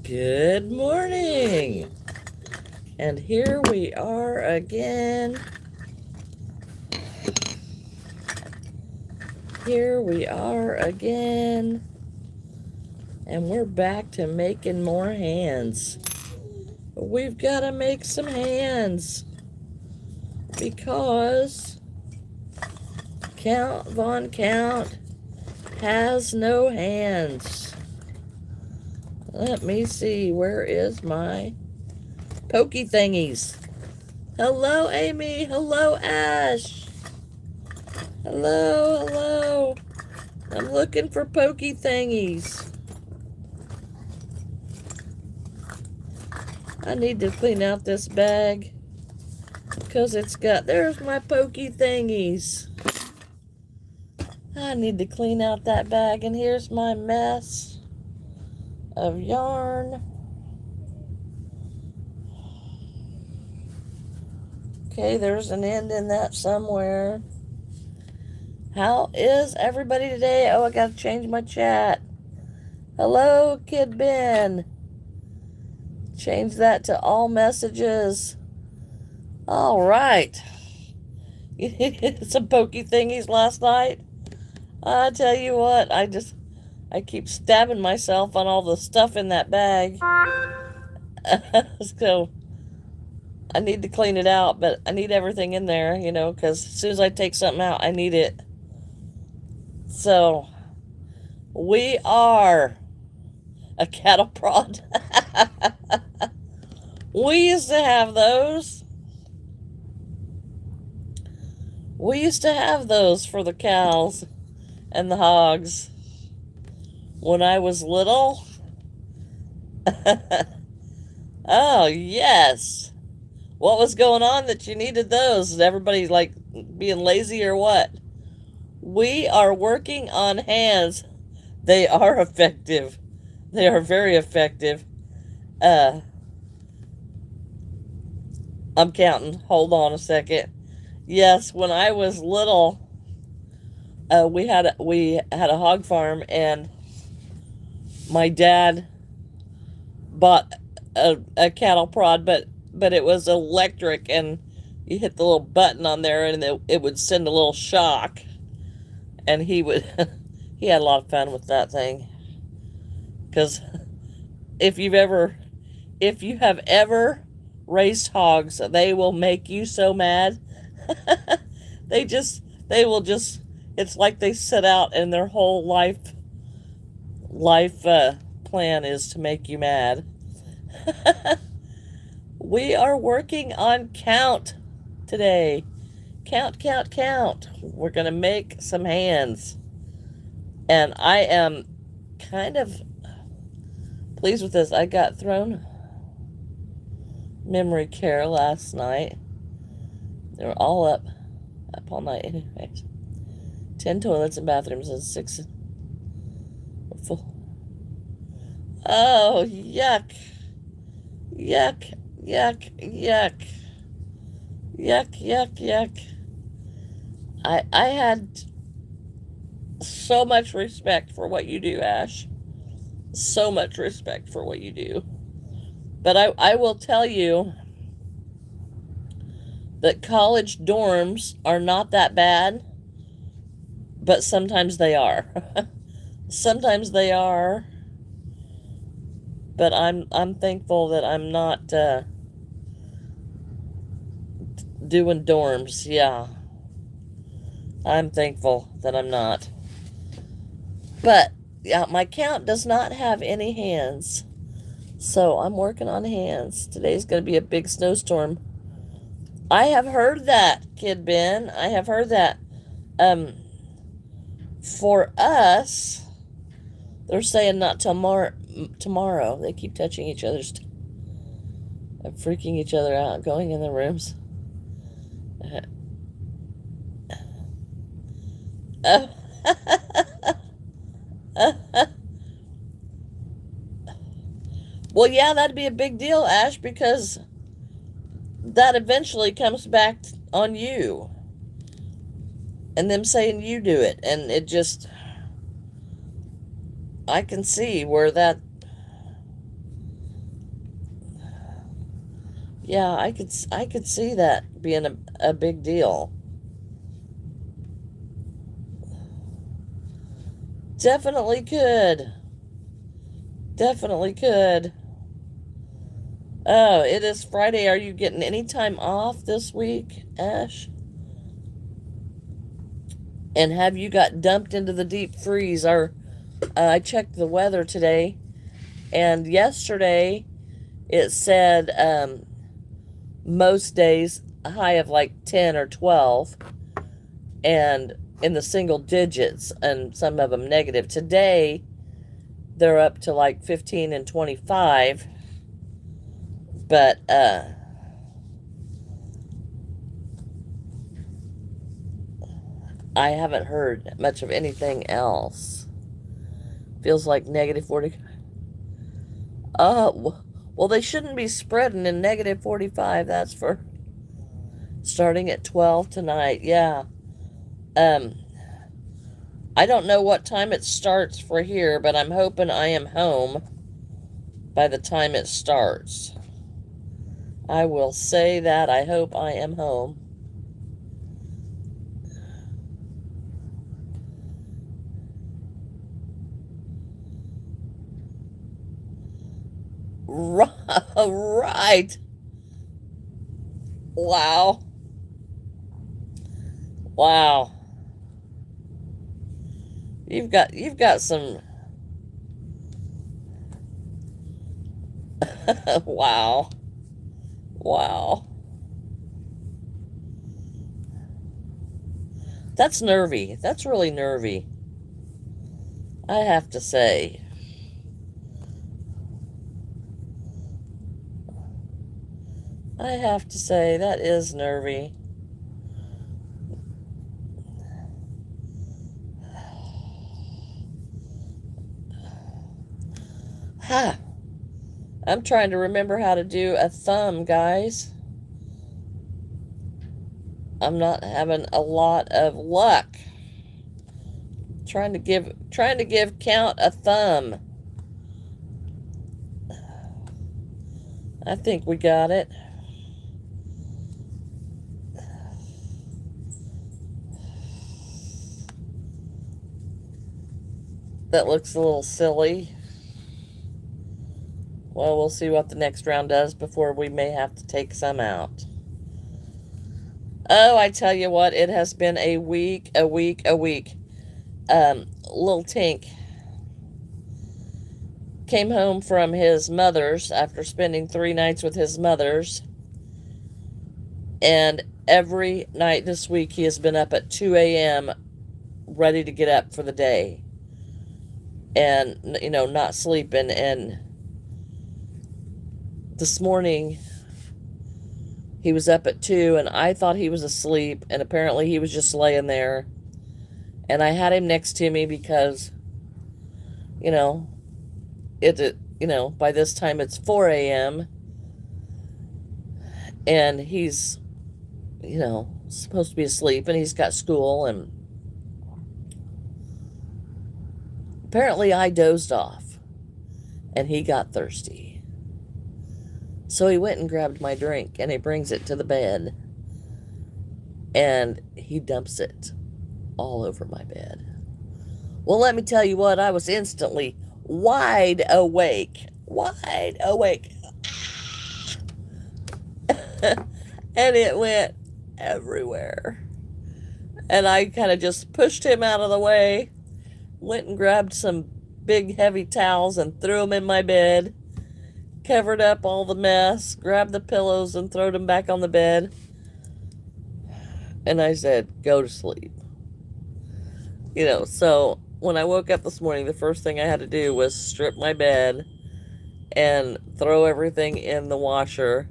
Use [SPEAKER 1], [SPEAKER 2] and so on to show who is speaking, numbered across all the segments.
[SPEAKER 1] Good morning. And here we are again. Here we are again. And we're back to making more hands. We've got to make some hands because Count Von Count has no hands. Let me see, where is my pokey thingies? Hello, Amy. Hello, Ash. Hello. I'm looking for pokey thingies. I need to clean out this bag because there's my pokey thingies. I need to clean out that bag, and here's my mess of yarn. Okay, there's an end in that somewhere. How is everybody today? Oh, I gotta change my chat. Hello, Kid Ben. Change that to all messages. All right. Some pokey thingies last night. I tell you what, I keep stabbing myself on all the stuff in that bag. So I need to clean it out, but I need everything in there, because as soon as I take something out, I need it. So we are a cattle prod. We used to have those. We used to have those for the cows and the hogs when I was little. Oh, yes. What was going on that you needed those? Is everybody like being lazy or what? We are working on hands. They are effective. They are very effective. I'm counting. Hold on a second. Yes, when I was little, we had a hog farm, and my dad bought a cattle prod, but it was electric, and you hit the little button on there, and it would send a little shock, and he had a lot of fun with that thing, because if you have ever raised hogs, they will make you so mad. They will just, it's like they set out and their whole life plan is to make you mad. We are working on count today. Count. We're going to make some hands. And I am kind of pleased with this. I got thrown memory care last night. They were all up all night. Anyways, 10 toilets and bathrooms and 6 were full. Oh, yuck. Yuck. I had so much respect for what you do, Ash. So much respect for what you do. But I will tell you that college dorms are not that bad, but sometimes they are. Sometimes they are. But I'm thankful that I'm not doing dorms. Yeah. I'm thankful that I'm not. But yeah, my count does not have any hands. So I'm working on hands. Today's going to be a big snowstorm. I have heard that, Kid Ben. I have heard that. For us, they're saying not tomorrow. They keep touching each other's, freaking each other out, going in the rooms. Well, yeah, that'd be a big deal, Ash, because that eventually comes back on you. And them saying you do it. And it just, I can see where that Yeah, I could see that being a big deal. Definitely could. Definitely could. Oh, it is Friday. Are you getting any time off this week, Ash? And have you got dumped into the deep freeze? I checked the weather today, and yesterday it said most days a high of like 10 or 12, and in the single digits, and some of them negative. Today they're up to like 15 and 25, but I haven't heard much of anything else. Feels like negative 40. Well, they shouldn't be spreading in negative 45. That's for starting at 12 tonight. Yeah. Um, I don't know what time it starts for here, but I'm hoping I am home by the time it starts. I will say that I hope I am home. Right. Wow. Wow. You've got some wow. Wow. That's nervy. That's really nervy. I have to say. I have to say that is nervy. Ha. I'm trying to remember how to do a thumb, guys. I'm not having a lot of luck. Trying to give count a thumb. I think we got it. That looks a little silly. Well, we'll see what the next round does before we may have to take some out. Oh, I tell you what, it has been a week. Little Tink came home from his mother's after spending 3 nights with his mother's. And every night this week he has been up at 2 a.m. ready to get up for the day. And, not sleeping. And this morning he was up at 2 and I thought he was asleep, and apparently he was just laying there. And I had him next to me because, by this time it's 4 a.m. and he's, supposed to be asleep, and he's got school, and apparently I dozed off and he got thirsty. So he went and grabbed my drink, and he brings it to the bed, and he dumps it all over my bed. Well, let me tell you what, I was instantly wide awake. Wide awake. And it went everywhere. And I kind of just pushed him out of the way, went and grabbed some big heavy towels and threw them in my bed, covered up all the mess, grabbed the pillows and threw them back on the bed. And I said, go to sleep. So when I woke up this morning, the first thing I had to do was strip my bed and throw everything in the washer.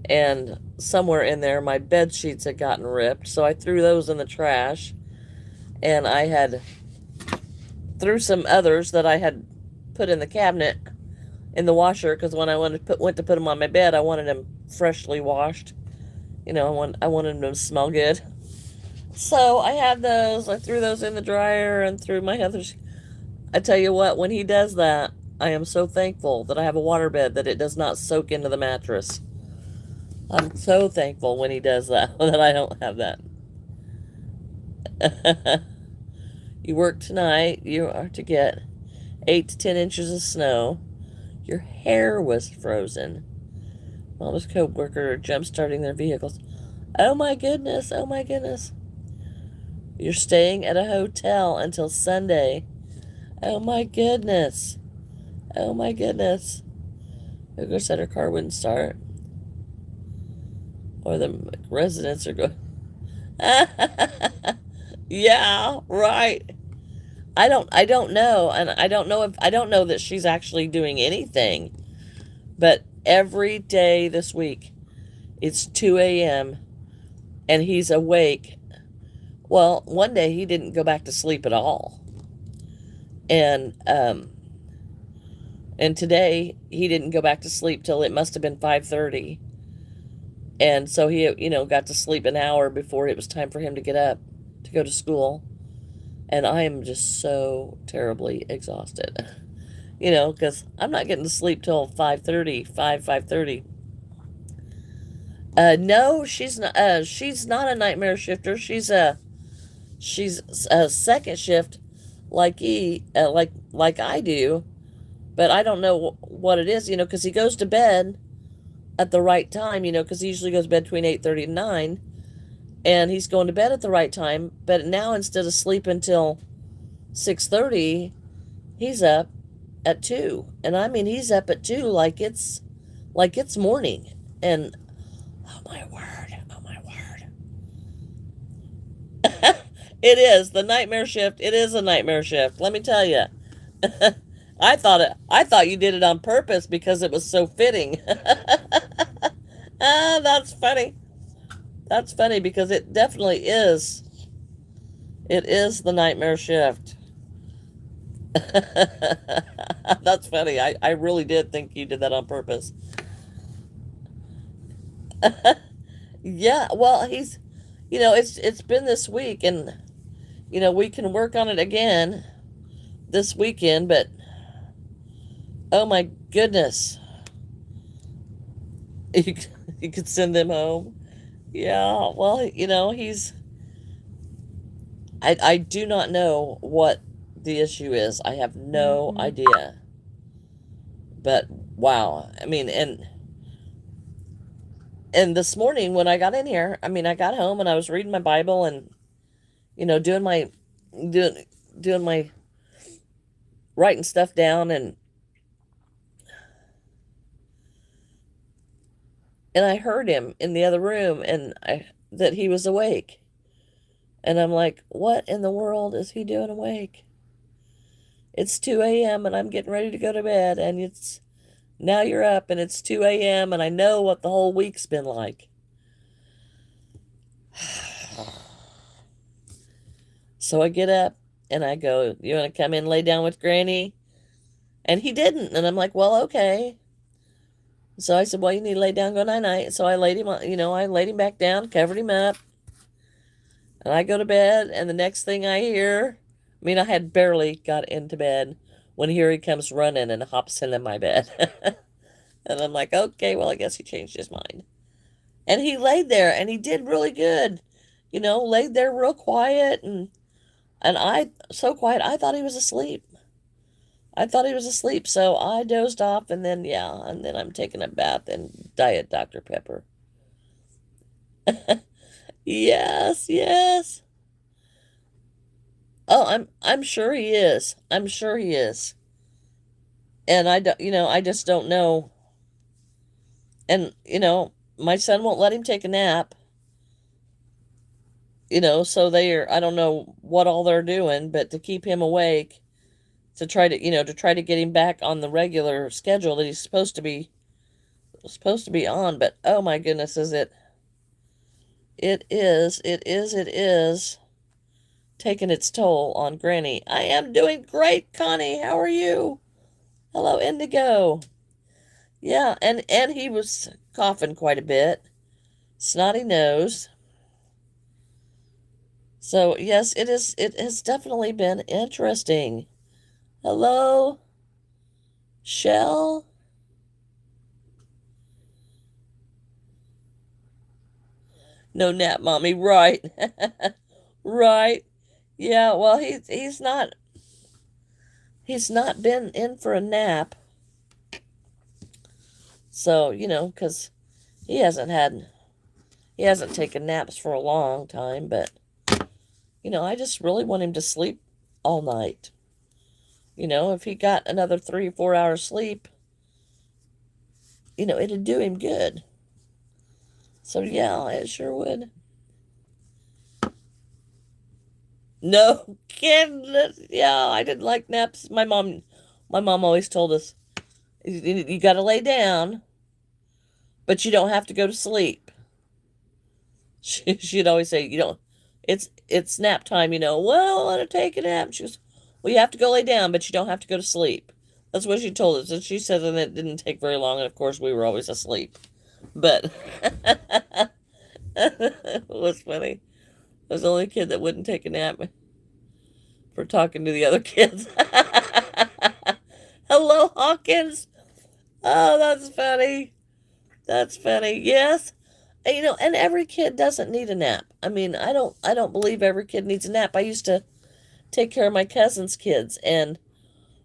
[SPEAKER 1] And somewhere in there, my bed sheets had gotten ripped, so I threw those in the trash. And I had threw some others that I had put in the cabinet in the washer, because when I went to put them on my bed, I wanted them freshly washed. I wanted them to smell good. So I had those. I threw those in the dryer and threw my others. I tell you what, when he does that, I am so thankful that I have a waterbed that it does not soak into the mattress. I'm so thankful when he does that, that I don't have that. You work tonight, you are to get 8 to 10 inches of snow. Your hair was frozen. Mama's co-worker jump-starting their vehicles. Oh my goodness, oh my goodness. You're staying at a hotel until Sunday. Oh my goodness. Oh my goodness. Ugo said her car wouldn't start. Or the residents are going. Yeah, right. I don't know, and I don't know that she's actually doing anything. But every day this week it's 2 a.m. and he's awake. Well, one day he didn't go back to sleep at all. And today he didn't go back to sleep till it must have been 5:30. And so he, got to sleep an hour before it was time for him to get up to go to school. And I am just so terribly exhausted. Because I'm not getting to sleep till 5:30, 5:30. No, she's not. She's not a nightmare shifter. She's a second shift, like I do. But I don't know what it is. Because he goes to bed at the right time. Because he usually goes to bed between 8:30 and 9, and he's going to bed at the right time. But now instead of sleeping until 6:30, he's up at 2. And I mean, he's up at 2 like it's morning. And oh my word, oh my word. It is the nightmare shift. It is a nightmare shift. Let me tell you. I thought you did it on purpose because it was so fitting. That's funny. That's funny because it definitely is. It is the nightmare shift. That's funny. I really did think you did that on purpose. Yeah, well, it's been this week, and we can work on it again this weekend, but oh my goodness. You, you could send them home. Yeah, well, I do not know what the issue is. I have no idea. But wow. I mean, and this morning when I got in here, I mean, I got home and I was reading my Bible and doing my doing my writing stuff down, and I heard him in the other room, and that he was awake. And I'm like, what in the world is he doing awake? It's 2 a.m. and I'm getting ready to go to bed, and now you're up and it's 2 a.m. and I know what the whole week's been like. So I get up and I go, you want to come in and lay down with Granny? And he didn't. And I'm like, well, okay. So I said, well, you need to lay down, go night night. So I laid him, I laid him back down, covered him up. And I go to bed, and the next thing I hear, I mean, I had barely got into bed when here he comes running and hops into my bed. And I'm like, okay, well, I guess he changed his mind. And he laid there, and he did really good. Laid there real quiet, and so quiet, I thought he was asleep. I thought he was asleep, so I dozed off, and then, yeah, and then I'm taking a bath in Diet Dr. Pepper. Yes, yes. Oh, I'm sure he is. I'm sure he is. And I don't, I just don't know. And my son won't let him take a nap. So I don't know what all they're doing, but to keep him awake, to try to get him back on the regular schedule that he's supposed to be on. But oh my goodness, it is taking its toll on Granny. I am doing great, Connie. How are you? Hello, Indigo. Yeah, and he was coughing quite a bit. Snotty nose. So, yes, it has definitely been interesting. Hello, Shell. No nap, mommy. Right. Right. Yeah, well, he's not been in for a nap. So, cuz he hasn't taken naps for a long time, but I just really want him to sleep all night. If he got another 3 or 4 hours sleep, it'd do him good. So yeah, it sure would. No kidding. Yeah, I didn't like naps. My mom always told us you got to lay down, but you don't have to go to sleep. She'd always say, it's nap time. Well, I want to take a nap. She goes, well, you have to go lay down, but you don't have to go to sleep. That's what she told us, and she said that it didn't take very long, and of course we were always asleep. But it was funny. I was the only kid that wouldn't take a nap for talking to the other kids. Hello, Hawkins. Oh, that's funny. That's funny. Yes. And every kid doesn't need a nap. I mean, I don't believe every kid needs a nap. I used to take care of my cousin's kids, and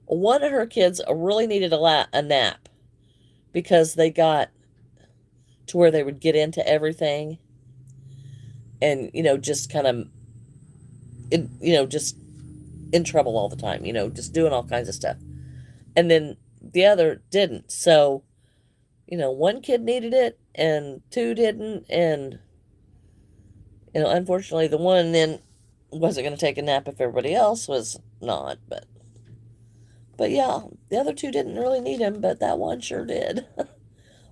[SPEAKER 1] one of her kids really needed a nap because they got to where they would get into everything and, just kind of, just in trouble all the time, just doing all kinds of stuff. And then the other didn't. So, one kid needed it and two didn't. And, unfortunately, the one then wasn't going to take a nap if everybody else was not. But yeah, the other two didn't really need him, but that one sure did.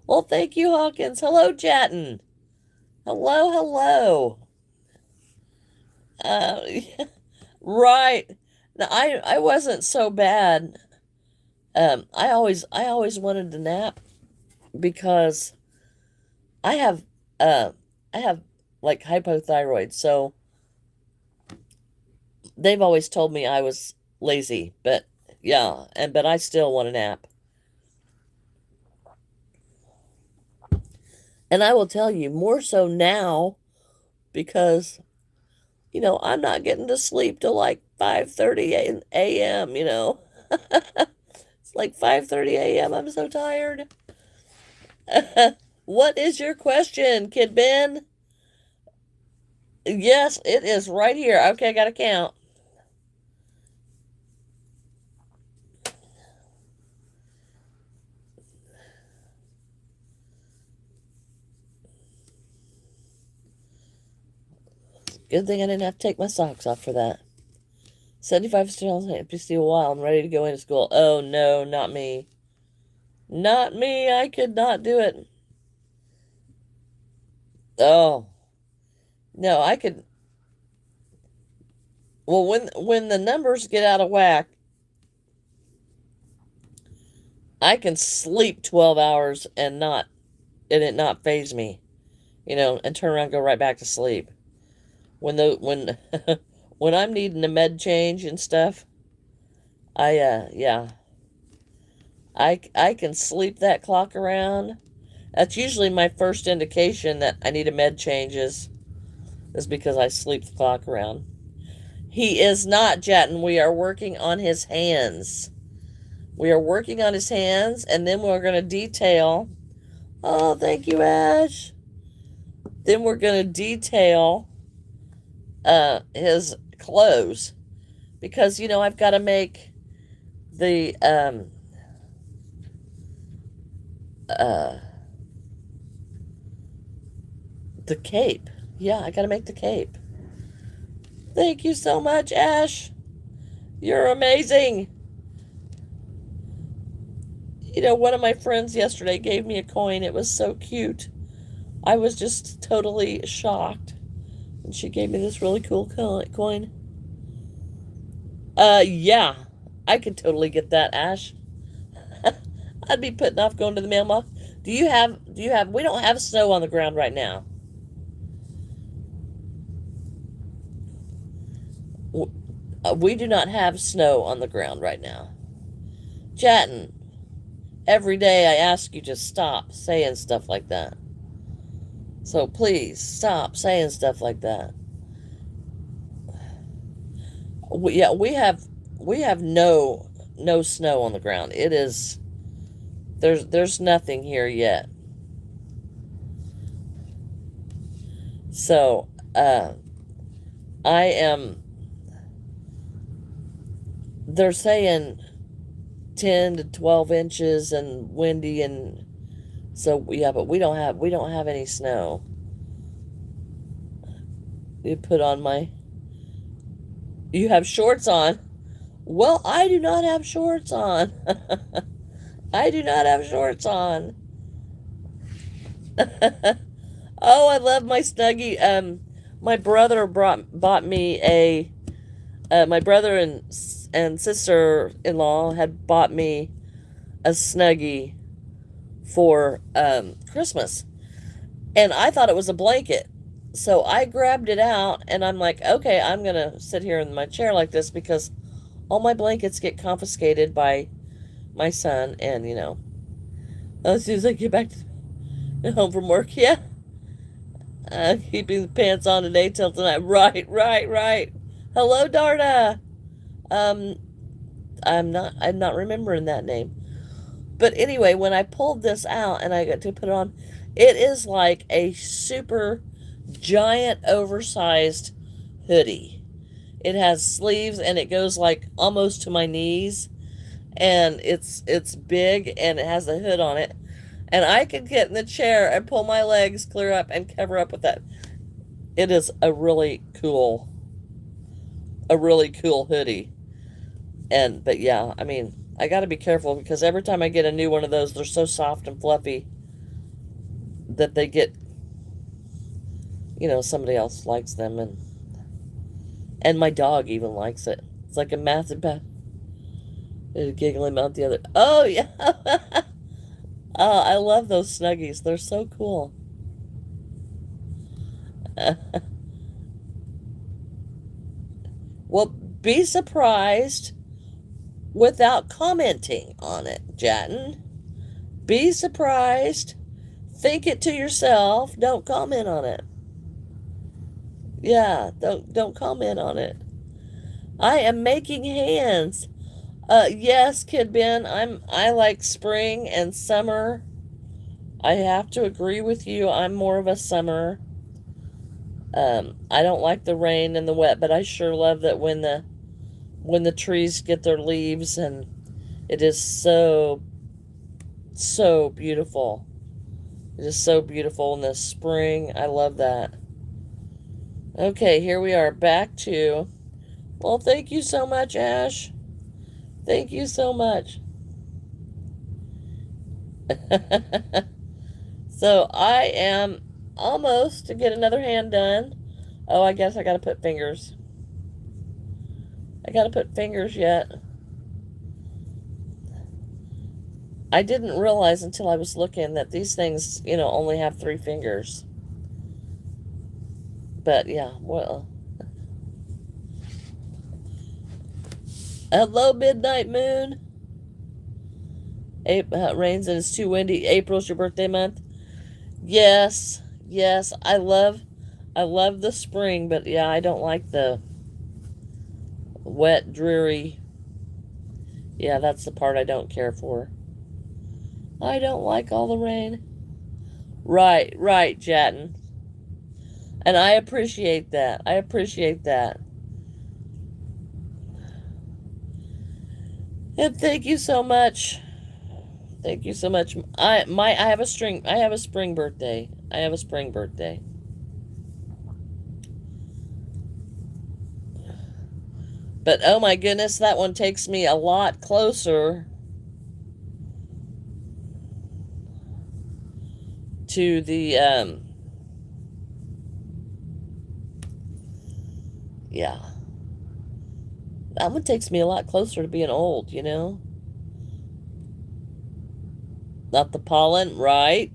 [SPEAKER 1] Well, thank you, Hawkins. Hello, Chatton. Hello, hello. Uh, right. Now, I wasn't so bad. I always wanted to nap because I have I have like hypothyroid, so they've always told me I was lazy, but yeah, but I still want a nap. And I will tell you more so now because I'm not getting to sleep till like 5:30 a.m. It's like 5:30 a.m. I'm so tired. What is your question, Kid Ben? Yes, it is right here. Okay, I got to count. Good thing I didn't have to take my socks off for that. 75 still empty steel while I'm ready to go into school. Oh no, not me. Not me. I could not do it. Oh, no, I could. Well, when the numbers get out of whack, I can sleep 12 hours and it not phase me, and turn around and go right back to sleep. When when I'm needing a med change and stuff, yeah, I can sleep that clock around. That's usually my first indication that I need a med change is because I sleep the clock around. He is not, Jatton. We are working on his hands. We are working on his hands, and then we're going to detail. Oh, thank you, Ash. Then we're going to detail his clothes because I've got to make the uh the cape. Yeah, I got to make the cape. Thank you so much, Ash. You're amazing. One of my friends yesterday gave me a coin. It was so cute. I was just totally shocked. And she gave me this really cool coin. Yeah. I could totally get that, Ash. I'd be putting off going to the mailbox. We don't have snow on the ground right now. We do not have snow on the ground right now. Chatting. Every day I ask you to stop saying stuff like that. So please stop saying stuff like that. Yeah, we have no snow on the ground. It is there's nothing here yet. So I am. They're saying 10 to 12 inches and windy, and so yeah, but we don't have any snow. You put on my. You have shorts on. Well, I do not have shorts on. I do not have shorts on. Oh, I love my Snuggie. My brother bought me a. My brother and sister-in-law had bought me a Snuggie for Christmas, and I thought it was a blanket. So I grabbed it out, and I'm like, okay, I'm gonna sit here in my chair like this because all my blankets get confiscated by my son, and as soon as I get back home from work, yeah, keeping the pants on today till tonight. Right, right, right. Hello, Darda. Um, I'm not remembering that name. But anyway, when I pulled this out and I got to put it on, it is like a super giant oversized hoodie. It has sleeves and it goes like almost to my knees, and it's big and it has a hood on it. And I could get in the chair and pull my legs clear up and cover up with that. It is a really cool hoodie. And but yeah, I mean, I got to be careful because every time I get a new one of those, they're so soft and fluffy that they get, somebody else likes them, and my dog even likes it. It's like a massive giggling about the other. Oh yeah. Oh, I love those Snuggies. They're so cool. Well, be surprised without commenting on it, Jatin. Be surprised. Think it to yourself. Don't comment on it. Yeah, don't comment on it. I am making hands. Yes, Kid Ben, I like spring and summer. I have to agree with you. I'm more of a summer. I don't like the rain and the wet, but I sure love that when the trees get their leaves, and it is so beautiful. It is so beautiful in the spring. I love that. Okay, here we are back to. Well, thank you so much, Ash. Thank you so much. So I am almost to get another hand done. Oh, I guess I gotta put fingers. I gotta put fingers yet. I didn't realize until I was looking that these things, only have 3 fingers. But yeah, well. Hello, Midnight Moon. It rains and it's too windy. April's your birthday month. Yes, yes. I love the spring, but yeah, I don't like the wet, dreary. Yeah, that's the part I don't care for. I don't like all the rain. Right, right, Jatin. And I appreciate that. I appreciate that. And thank you so much. Thank you so much. I have a spring birthday. I have a spring birthday. But oh my goodness, that one takes me a lot closer to the yeah. That one takes me a lot closer to being old, Not the pollen, right?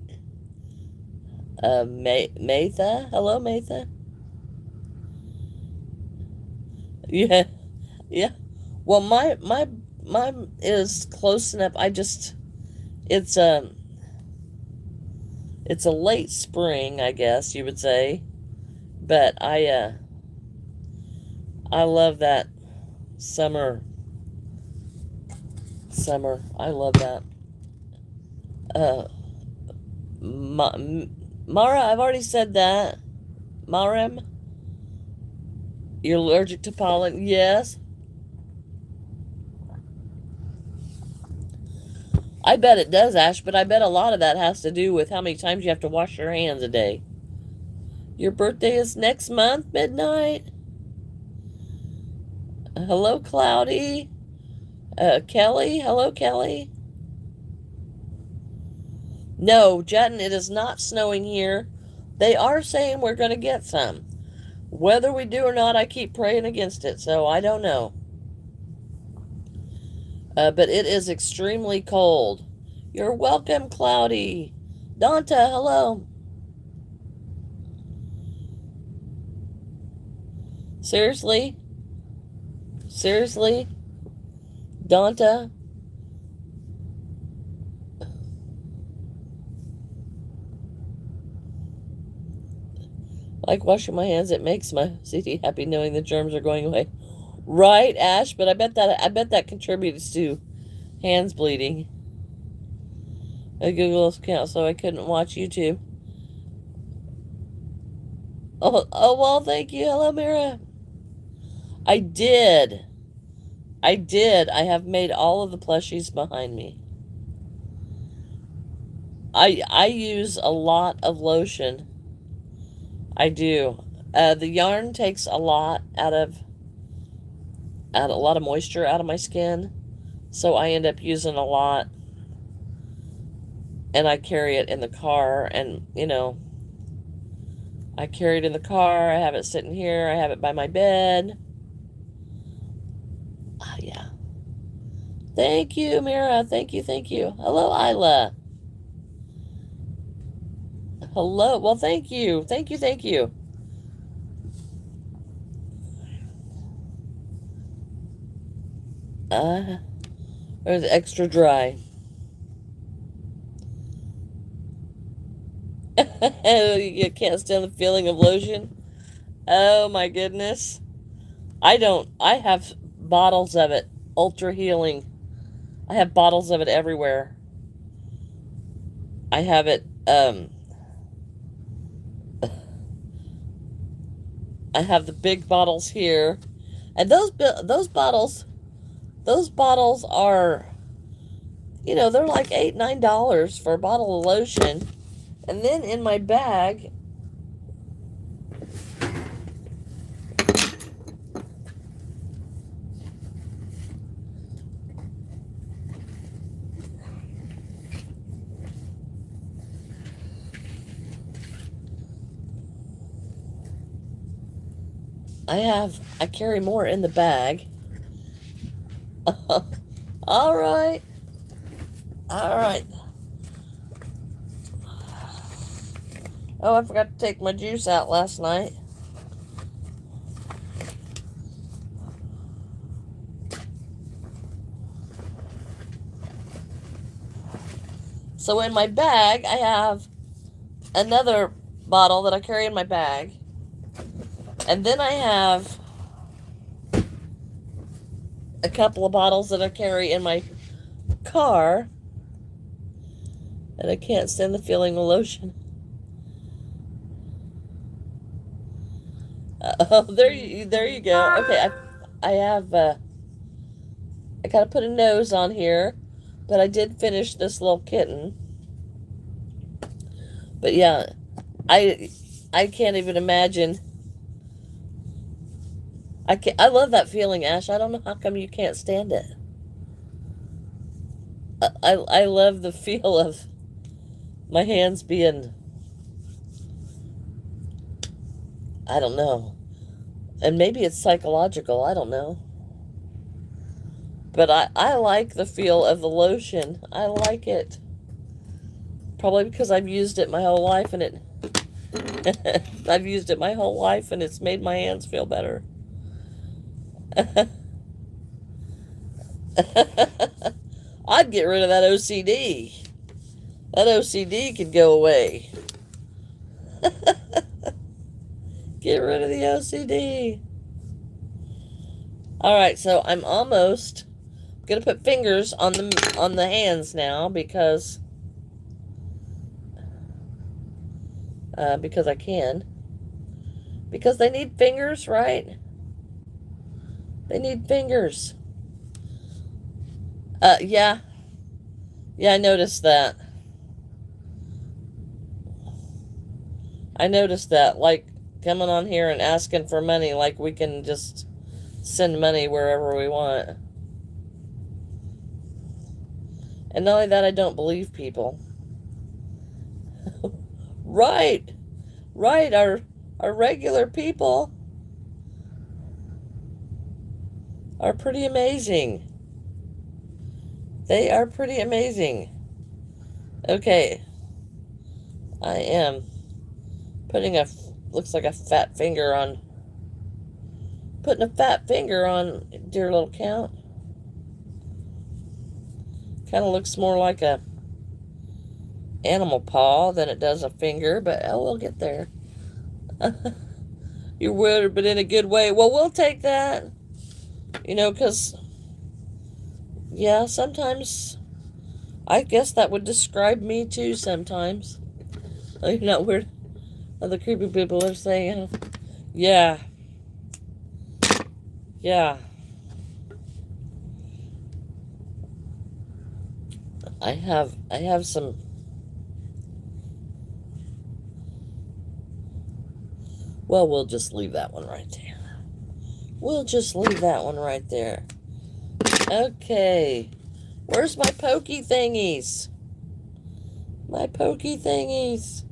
[SPEAKER 1] Matha. Hello, Matha. Yeah, yeah. Well, mine is close enough. It's It's a late spring, I guess you would say. But I love that summer. Summer. I love that. Uh, Ma- Mara, I've already said that. Marem, you're allergic to pollen? Yes. I bet it does, Ash, but I bet a lot of that has to do with how many times you have to wash your hands a day. Your birthday is next month, midnight. Hello, Cloudy. Kelly. Hello, Kelly. No, Jetton, it is not snowing here. They are saying we're going to get some. Whether we do or not, I keep praying against it, so I don't know. But it is extremely cold. You're welcome, Cloudy. Donta, hello. Seriously? Seriously? Donta? Like washing my hands, it makes my CD happy knowing the germs are going away. Right, Ash, but I bet that contributes to hands bleeding. A Google account, so I couldn't watch YouTube. Oh well, thank you. Hello, Mira. I did. I did. I have made all of the plushies behind me. I use a lot of lotion. I do. The yarn takes a lot out of a lot of moisture out of my skin, so I end up using a lot, and I carry it in the car, and I carry it in the car. I have it sitting here. I have it by my bed. Ah, yeah. Thank you, Mira. Thank you, thank you. Hello, Isla. Hello. Well, thank you. Thank you, thank you. It's extra dry. You can't stand the feeling of lotion? Oh my goodness. I don't. I have bottles of it. Ultra healing. I have bottles of it everywhere. I have it, I have the big bottles here. And those bottles are, they're like $8, $9 for a bottle of lotion. And then in my bag, I carry more in the bag. All right. All right. Oh, I forgot to take my juice out last night. So in my bag, I have another bottle that I carry in my bag. And then I have a couple of bottles that I carry in my car. And I can't stand the feeling of lotion. Oh, there you go. Okay, I have I gotta put a nose on here, but I did finish this little kitten. But yeah, I can't even imagine. I love that feeling, Ash. I don't know how come you can't stand it. I love the feel of my hands being, I don't know. And maybe it's psychological, I don't know. But I like the feel of the lotion. I like it. Probably because I've used it my whole life and I've used it my whole life and it's made my hands feel better. I'd get rid of that OCD. That OCD could go away. Get rid of the OCD. Alright, so I'm almost gonna put fingers on the hands now because I can. Because they need fingers, right? They need fingers. Yeah. Yeah, I noticed that. I noticed that. Like, coming on here and asking for money, like we can just send money wherever we want. And not only that, I don't believe people. Right. Right. Our regular people are pretty amazing. They are pretty amazing. Okay. I am putting looks like a fat finger on, putting a fat finger on dear little Count. Kind of looks more like a animal paw than it does a finger, but oh, we'll get there. You would, but in a good way. Well, we'll take that. You know, because, yeah, sometimes, I guess that would describe me too sometimes. You know, weird. Other creepy people are saying, yeah. Yeah. I have some. Well, we'll just leave that one right there. We'll just leave that one right there. Okay. Where's my pokey thingies? My pokey thingies.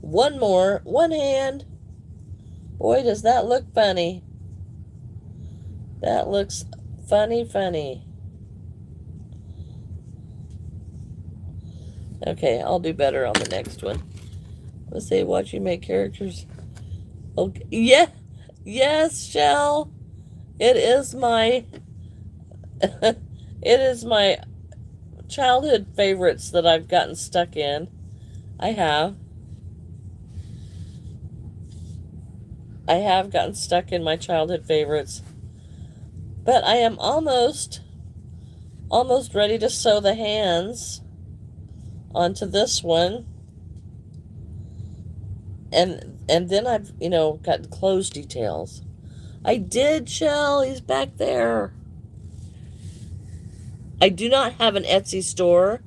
[SPEAKER 1] One more. One hand. Boy, does that look funny. That looks funny, funny. Okay, I'll do better on the next one. Let's see, watch you make characters. Okay, yeah, yes, Shell. It is my, it is my childhood favorites that I've gotten stuck in. I have gotten stuck in my childhood favorites. But I am almost ready to sew the hands onto this one. And then I've, got clothes details. I did, Shell. He's back there. I do not have an Etsy store.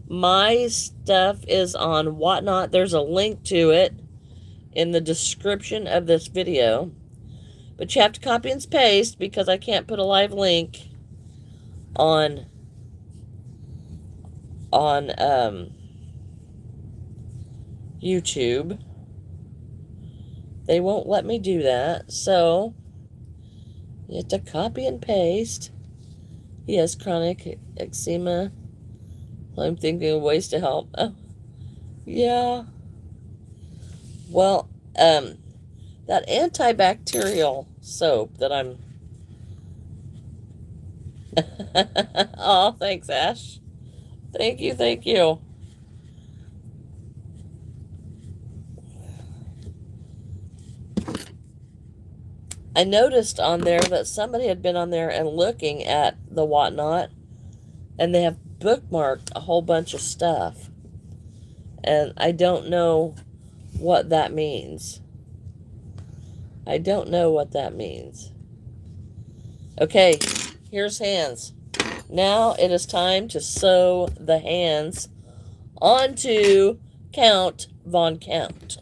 [SPEAKER 1] My stuff is on Whatnot. There's a link to it in the description of this video. But you have to copy and paste because I can't put a live link on YouTube. They won't let me do that, so you have to copy and paste. He has chronic eczema. I'm thinking of ways to help. Oh, yeah. Well, that antibacterial soap that I'm... Oh, thanks, Ash. Thank you, thank you. I noticed on there that somebody had been on there and looking at the Whatnot, and they have bookmarked a whole bunch of stuff. And I don't know what that means. I don't know what that means. Okay, here's hands. Now it is time to sew the hands onto Count Von Count.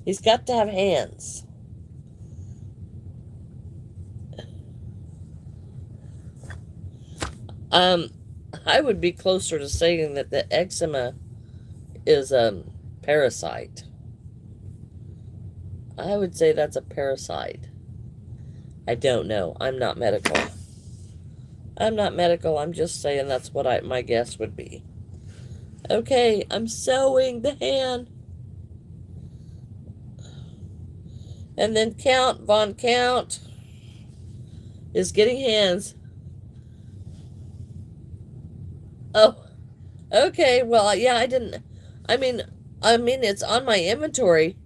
[SPEAKER 1] He's got to have hands. I would be closer to saying that the eczema is a parasite. I would say that's a parasite. I don't know. I'm not medical. I'm not medical. I'm just saying that's what my guess would be. Okay, I'm sewing the hand. And then Count Von Count is getting hands. Oh, okay. Well, yeah, I didn't. I mean, it's on my inventory.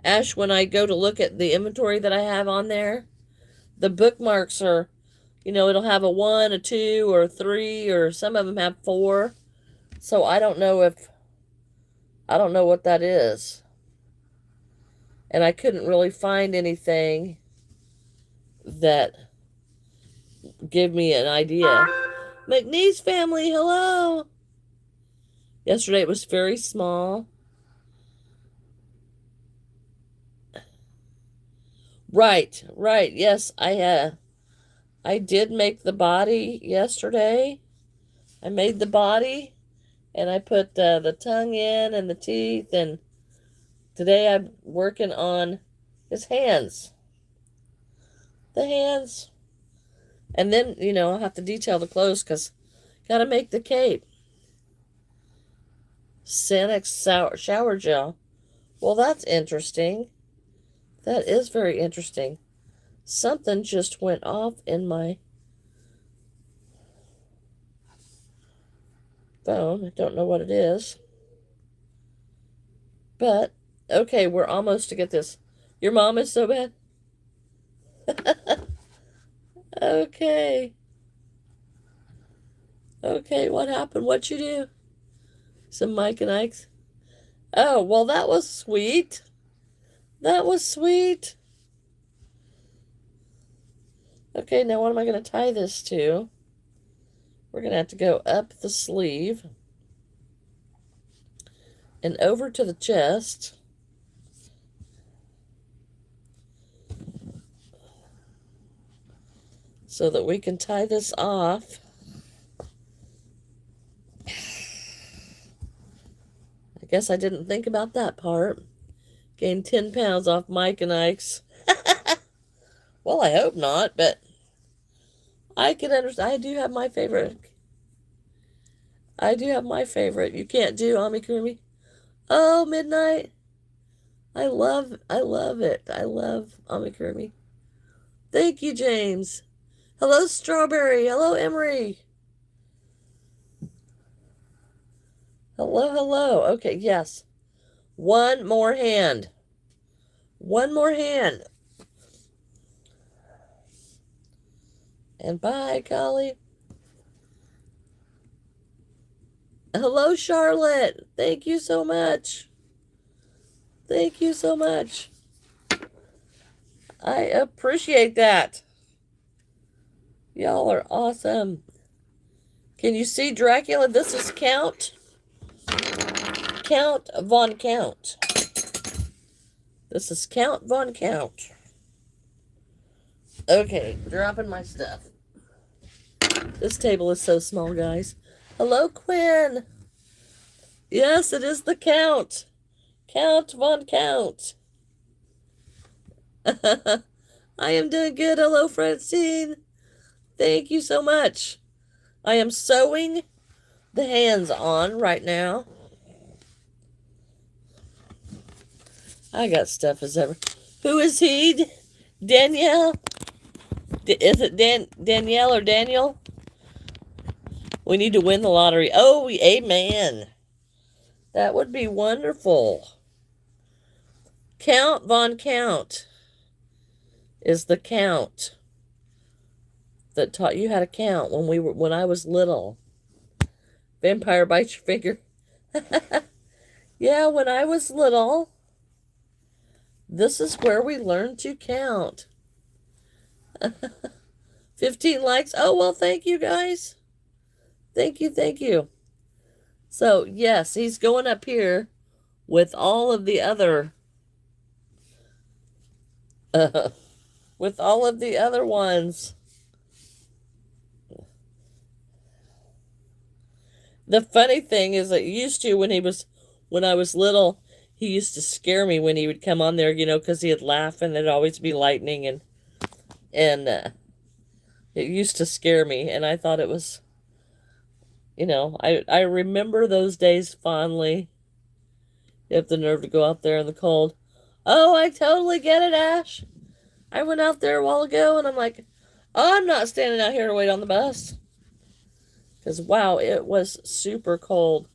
[SPEAKER 1] Ash, when I go to look at the inventory that I have on there, the bookmarks are, it'll have a one, a two, or a three, or some of them have four. So I don't know what that is. And I couldn't really find anything that give me an idea. McNeese family, hello. Yesterday it was very small. Right, right. Yes, I did make the body yesterday. I made the body and I put the tongue in and the teeth, and today I'm working on his hands. The hands. And then, I'll have to detail the clothes because got to make the cape. Sanex shower gel. Well, that's interesting. That is very interesting. Something just went off in my phone. I don't know what it is. But, okay, we're almost to get this. Your mom is so bad? Okay. Okay, what happened? What'd you do? Some Mike and Ike's? Oh, well, that was sweet. That was sweet. Okay, now what am I going to tie this to? We're going to have to go up the sleeve and over to the chest. So that we can tie this off. I guess I didn't think about that part. Gained 10 pounds off Mike and Ike's. Well, I hope not, but I can understand. I do have my favorite. I do have my favorite. You can't do amigurumi. Oh, midnight. I love it. I love amigurumi. Thank you, James. Hello, Strawberry. Hello, Emery. Hello, hello. Okay, yes. One more hand. One more hand. And bye, Golly. Hello, Charlotte. Thank you so much. Thank you so much. I appreciate that. Y'all are awesome. Can you see Dracula? This is Count Von Count. This is Count Von Count. Okay, dropping my stuff. This table is so small, guys. Hello, Quinn. Yes, it is the Count. Count Von Count. I am doing good. Hello, Francine. Thank you so much. I am sewing the hands on right now. I got stuff as ever. Who is he? Danielle? Is it Danielle or Daniel? We need to win the lottery. Oh, amen. That would be wonderful. Count Von Count is the count that taught you how to count when I was little. Vampire bites your finger. Yeah, when I was little, this is where we learned to count. 15 likes. Oh, well, thank you, guys. Thank you, thank you. So, yes, he's going up here with all of the other ones. The funny thing is that when I was little, he used to scare me when he would come on there, because he'd laugh and there'd always be lightning, and it used to scare me, and I thought it was, I remember those days fondly. You have the nerve to go out there in the cold. Oh, I totally get it, Ash. I went out there a while ago, and I'm like, oh, I'm not standing out here to wait on the bus. Because, wow, it was super cold.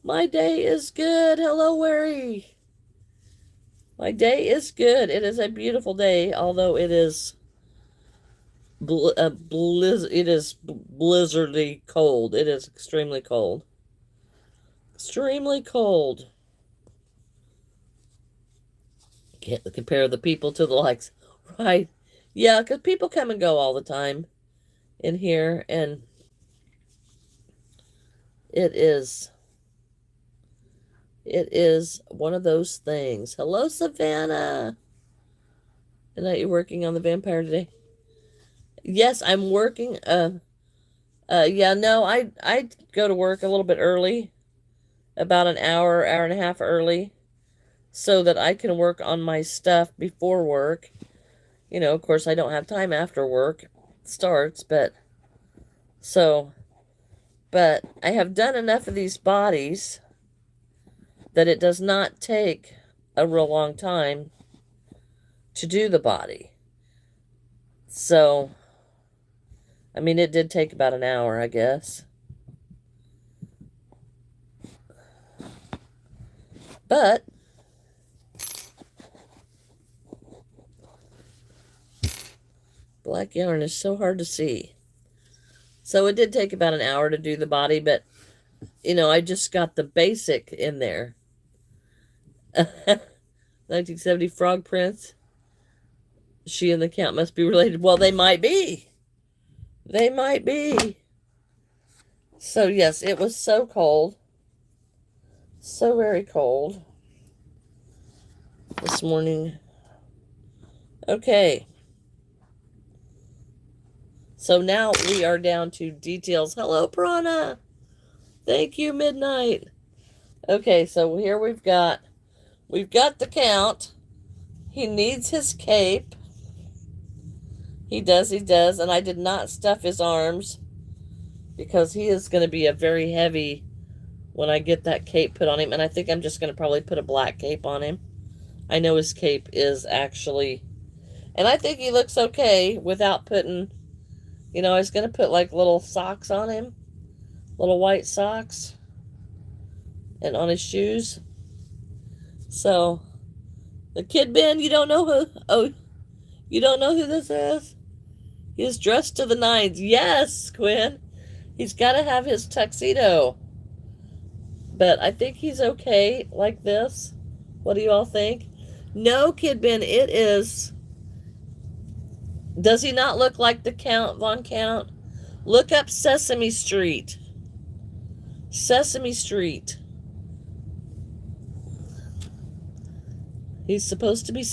[SPEAKER 1] My day is good. Hello, Wary. My day is good. It is a beautiful day, although it is blizzardy cold. It is extremely cold. Extremely cold. Can't compare the people to the likes. Right. Yeah, because people come and go all the time in here, and it is one of those things. Hello, Savannah. And are you working on the vampire today? Yes, I'm working. Yeah, no, I go to work a little bit early, about an hour, hour and a half early, so that I can work on my stuff before work. You know, of course, I don't have time after work starts, but so, but I have done enough of these bodies that it does not take a real long time to do the body. So, I mean, it did take about an hour, I guess. But black yarn is so hard to see. So it did take about an hour to do the body, but, you know, I just got the basic in there. 1970 frog prints. She and the Count must be related. Well, they might be. They might be. So, yes, it was so cold. So very cold this morning. Okay. So now we are down to details. Hello, Prana. Thank you, Midnight. Okay, so here we've got the Count. He needs his cape. He does, and I did not stuff his arms because he is going to be a very heavy when I get that cape put on him, and I think I'm just going to probably put a black cape on him. I know his cape is actually, and I think he looks okay without putting, you know, I was going to put like little socks on him, little white socks, and on his shoes. So, the Kid Ben, you don't know who, oh, you don't know who this is? He's dressed to the nines. Yes, Quinn. He's got to have his tuxedo. But I think he's okay like this. What do you all think? No, Kid Ben, it is. Does he not look like the Count Von Count? Look up Sesame Street. Sesame Street. He's supposed to be.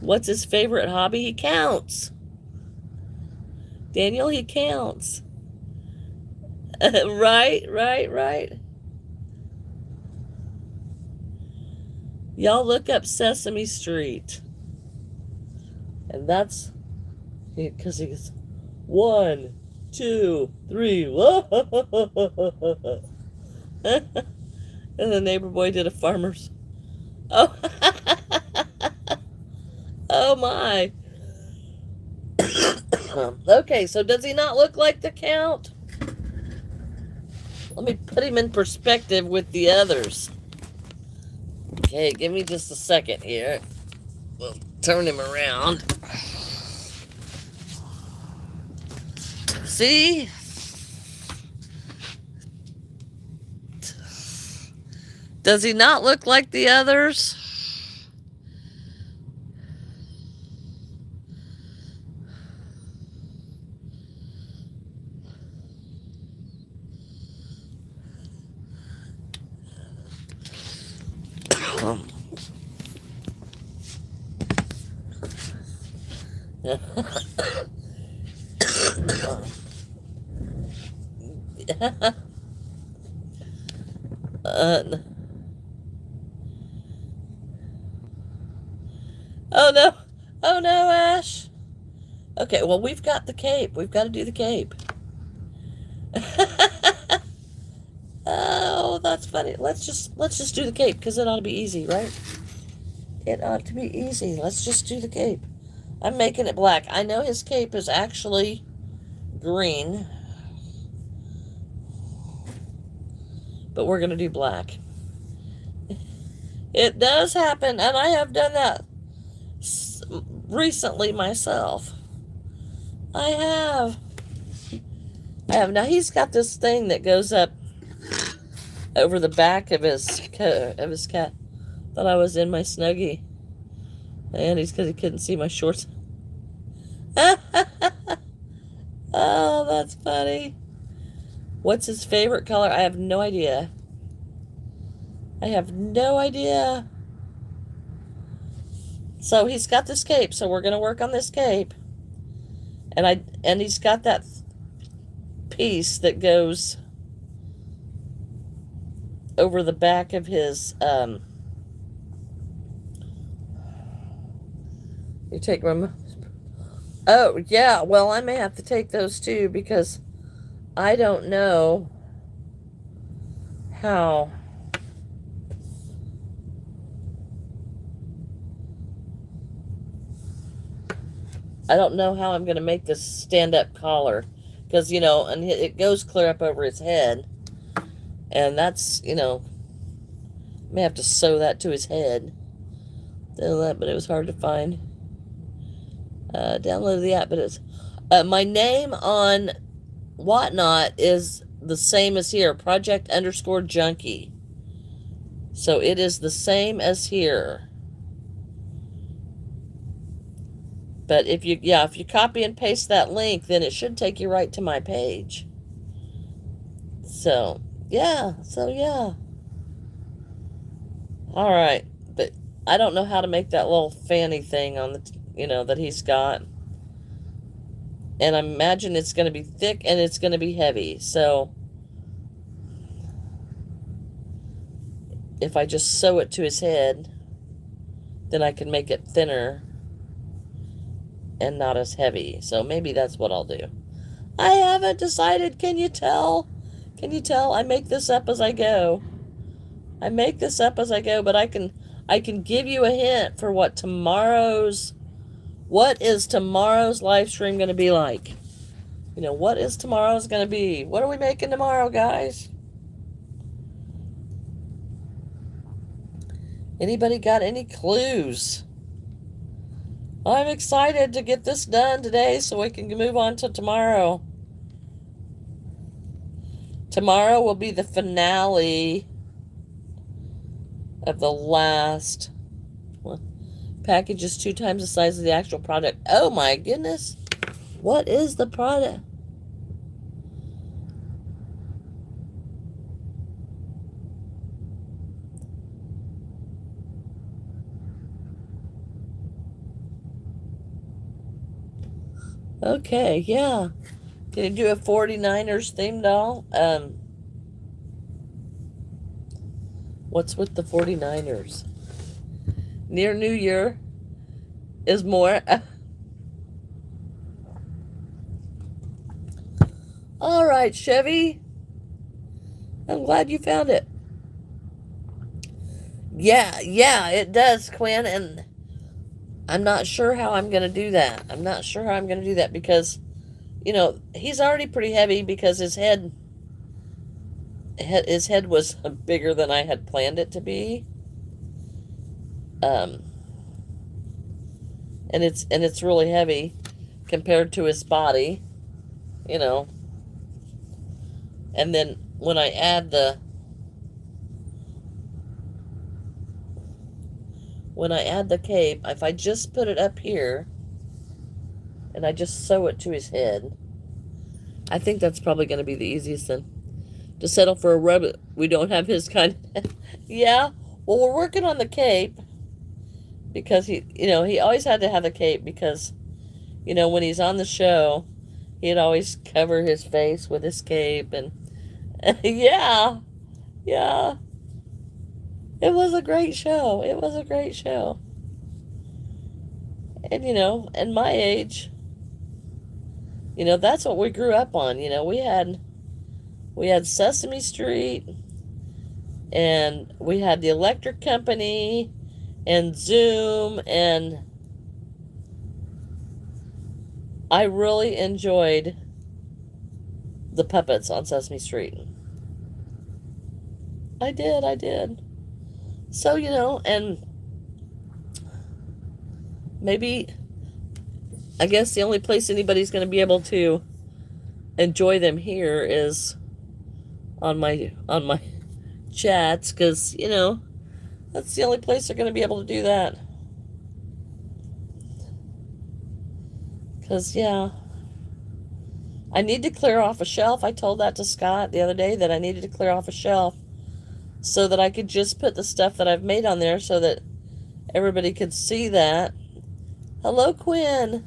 [SPEAKER 1] What's his favorite hobby? He counts. Daniel, he counts. Right. Y'all look up Sesame Street. And that's because he's 1, 2, 3. And the neighbor boy did a farmer's. Oh, oh my. Okay, so does he not look like the Count? Let me put him in perspective with the others. Okay, give me just a second here. We'll turn him around. See? Does he not look like the others? Oh no. Oh no, Ash. Okay, well, we've got the cape. We've got to do the cape. Oh, that's funny. Let's just do the cape because it ought to be easy, right? It ought to be easy. Let's just do the cape. I'm making it black. I know his cape is actually green. but we're going to do black. It does happen, and I have done that recently myself. I have. Now he's got this thing that goes up over the back of his cat. Thought I was in my Snuggie. And he's because he couldn't see my shorts. Oh, that's funny. What's his favorite color? I have no idea. I have no idea. So he's got this cape, so we're going to work on this cape. And he's got that piece that goes over the back of his you take my, oh yeah, well I may have to take those too because I don't know how I'm going to make this stand-up collar because, you know, and it goes clear up over his head, and that's, you know, I may have to sew that to his head. But it was hard to find. Downloaded the app, but it's my name on Whatnot is the same as here, project_junkie. So it is the same as here. But if you copy and paste that link, then it should take you right to my page. So yeah. All right, but I don't know how to make that little fanny thing on the, you know, that he's got. And I imagine it's going to be thick and it's going to be heavy. So if I just sew it to his head, then I can make it thinner and not as heavy. So maybe that's what I'll do. I haven't decided. Can you tell? Can you tell? I make this up as I go. But I can give you a hint for what is tomorrow's live stream going to be like. You know, what is tomorrow's going to be? What are we making tomorrow, guys? Anybody got any clues? I'm excited to get this done today so we can move on to tomorrow. Tomorrow will be the finale of the last package. Is 2 times the size of the actual product. Oh my goodness. What is the product? Okay, yeah. Can you do a 49ers theme doll? What's with the 49ers? Near New Year is more. All right, Chevy. I'm glad you found it. Yeah, it does, Quinn, and I'm not sure how I'm going to do that. Because, you know, he's already pretty heavy because his head was bigger than I had planned it to be. And it's really heavy compared to his body, you know. And then when I add the cape, if I just put it up here and I just sew it to his head, I think that's probably going to be the easiest thing. To settle for a rabbit, we don't have his kind. Yeah, well, we're working on the cape because he always had to have a cape because, you know, when he's on the show, he'd always cover his face with his cape, and yeah. It was a great show. And, you know, and my age, you know, that's what we grew up on. You know, we had Sesame Street, and we had the Electric Company, and Zoom, and I really enjoyed the puppets on Sesame Street. I did, I did. So, and maybe, I guess the only place anybody's going to be able to enjoy them here is on my chats, because, that's the only place they're going to be able to do that. Because, yeah, I need to clear off a shelf. I told that to Scott the other day, that I needed to clear off a shelf so that I could just put the stuff that I've made on there so that everybody could see that. Hello, Quinn.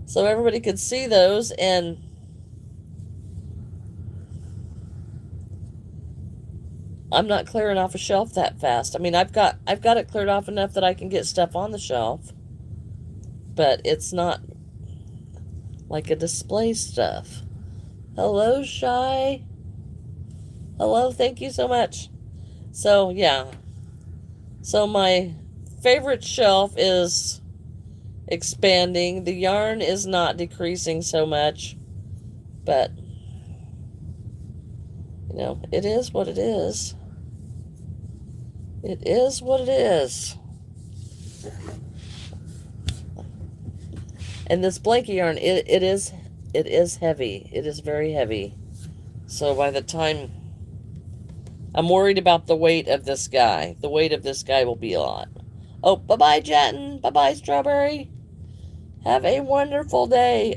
[SPEAKER 1] So everybody could see those, and I'm not clearing off a shelf that fast. I mean, I've got it cleared off enough that I can get stuff on the shelf, but it's not like a display stuff. Hello, Shy. Hello, thank you so much. So, yeah. So my favorite shelf is expanding. The yarn is not decreasing so much, but, it is what it is. It is what it is. And this blanket yarn, it is heavy. It is very heavy. So by the time, I'm worried about the weight of this guy. The weight of this guy will be a lot. Oh, bye-bye, Jetton. Bye-bye, Strawberry. Have a wonderful day.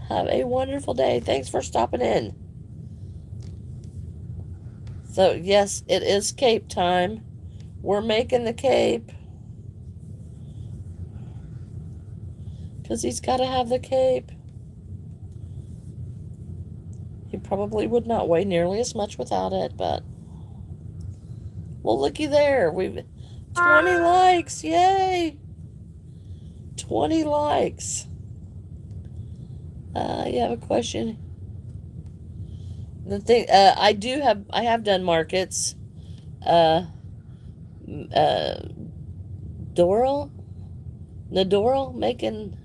[SPEAKER 1] Have a wonderful day. Thanks for stopping in. So, yes, it is cape time. We're making the cape. Because he's got to have the cape. He probably would not weigh nearly as much without it, but... Well, looky there. We've 20 likes. Yay! 20 likes. You have a question? The thing, I have done markets. Nadoral, making,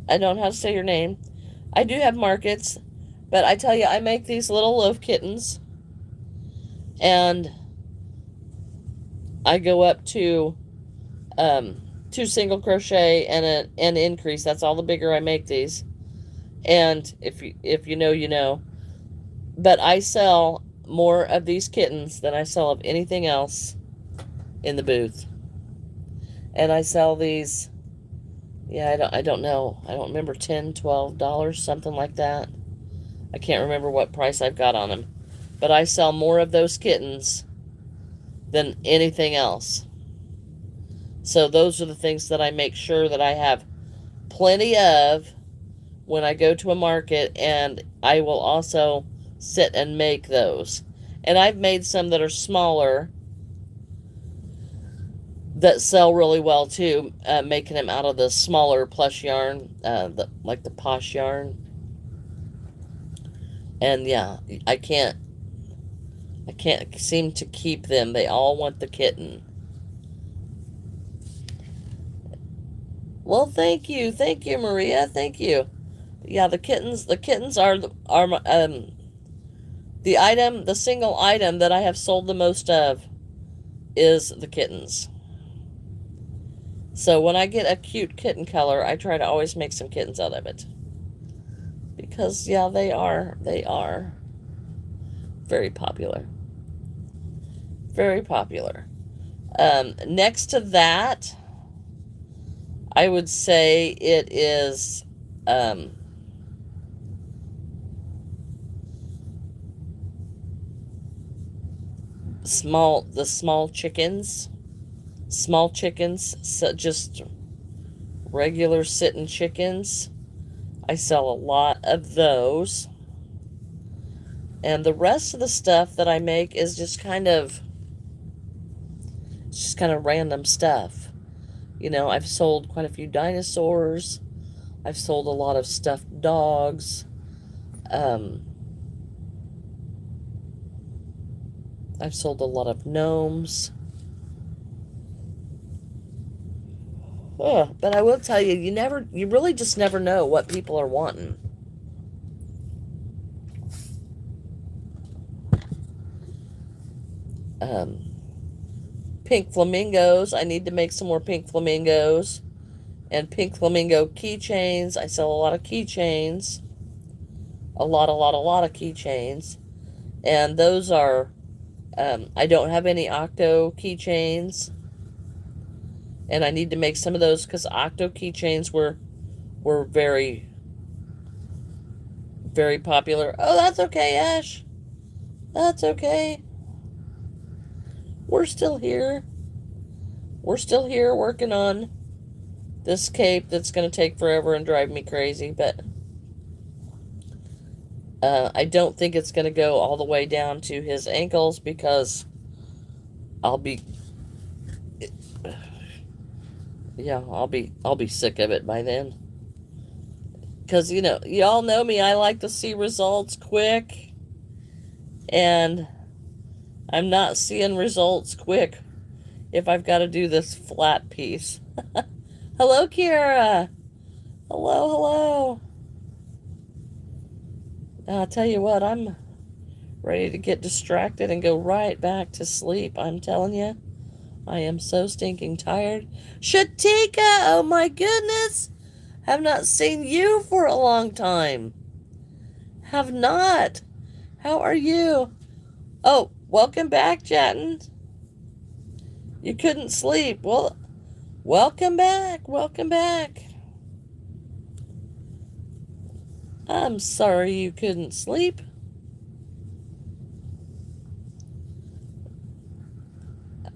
[SPEAKER 1] I don't know how to say your name. I do have markets, but I tell you, I make these little loaf kittens, and I go up to 2 single crochet and an increase. That's all the bigger I make these. And if you know, you know. But I sell more of these kittens than I sell of anything else in the booth. And I sell these, yeah, I don't know. I don't remember, $10, $12, something like that. I can't remember what price I've got on them. But I sell more of those kittens than anything else. So those are the things that I make sure that I have plenty of when I go to a market, and I will also sit and make those. And I've made some that are smaller that sell really well too, making them out of the smaller plush yarn, like the posh yarn. And yeah, I can't seem to keep them. They all want the kitten. Well, thank you, Maria, thank you. Yeah, the kittens are the single item that I have sold the most of is the kittens. So when I get a cute kitten color, I try to always make some kittens out of it. Because, yeah, they are very popular. Very popular. Next to that, I would say it is small chickens. Small chickens, so just regular sitting chickens. I sell a lot of those. And the rest of the stuff that I make is just kind of random stuff. I've sold quite a few dinosaurs. I've sold a lot of stuffed dogs. I've sold a lot of gnomes. But I will tell you, you really just never know what people are wanting. um, pink flamingos. I need to make some more pink flamingos and pink flamingo keychains. I sell a lot of keychains. A lot of keychains. And those are, I don't have any Octo keychains. And I need to make some of those because Octo keychains were very, very popular. Oh, that's okay, Ash. That's okay. We're still here. We're still here working on this cape that's going to take forever and drive me crazy, but I don't think it's going to go all the way down to his ankles because I'll be, yeah, I'll be sick of it by then. Because, you know, y'all know me, I like to see results quick, and I'm not seeing results quick if I've got to do this flat piece. Hello, Kira. Hello, hello. I'll tell you what, I'm ready to get distracted and go right back to sleep. I'm telling you, I am so stinking tired. Shatika, oh my goodness. Have not seen you for a long time. Have not. How are you? Oh, welcome back, Jatin. You couldn't sleep. Well, welcome back. Welcome back. I'm sorry you couldn't sleep.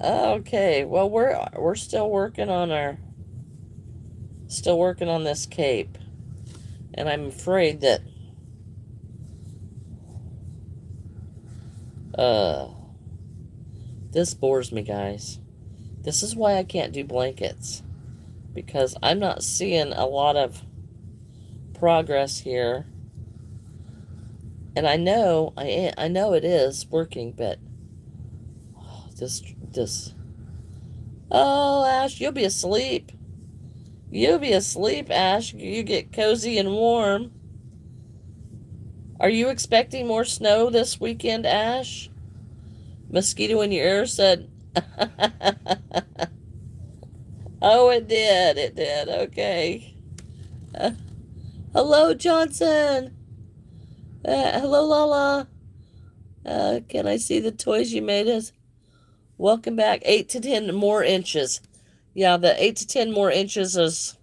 [SPEAKER 1] Okay, well we're still working on this cape. And I'm afraid that this bores me, guys. This is why I can't do blankets, because I'm not seeing a lot of progress here. And I know it is working, but this oh, Ash, you'll be asleep. You'll be asleep, Ash. You get cozy and warm. Are you expecting more snow this weekend, Ash? Mosquito in your ear said, oh, it did. It did. Okay. Uh, hello, Johnson. Hello, Lala. Can I see the toys you made us? Welcome back. 8 to 10 more inches. Yeah, the 8 to 10 more inches is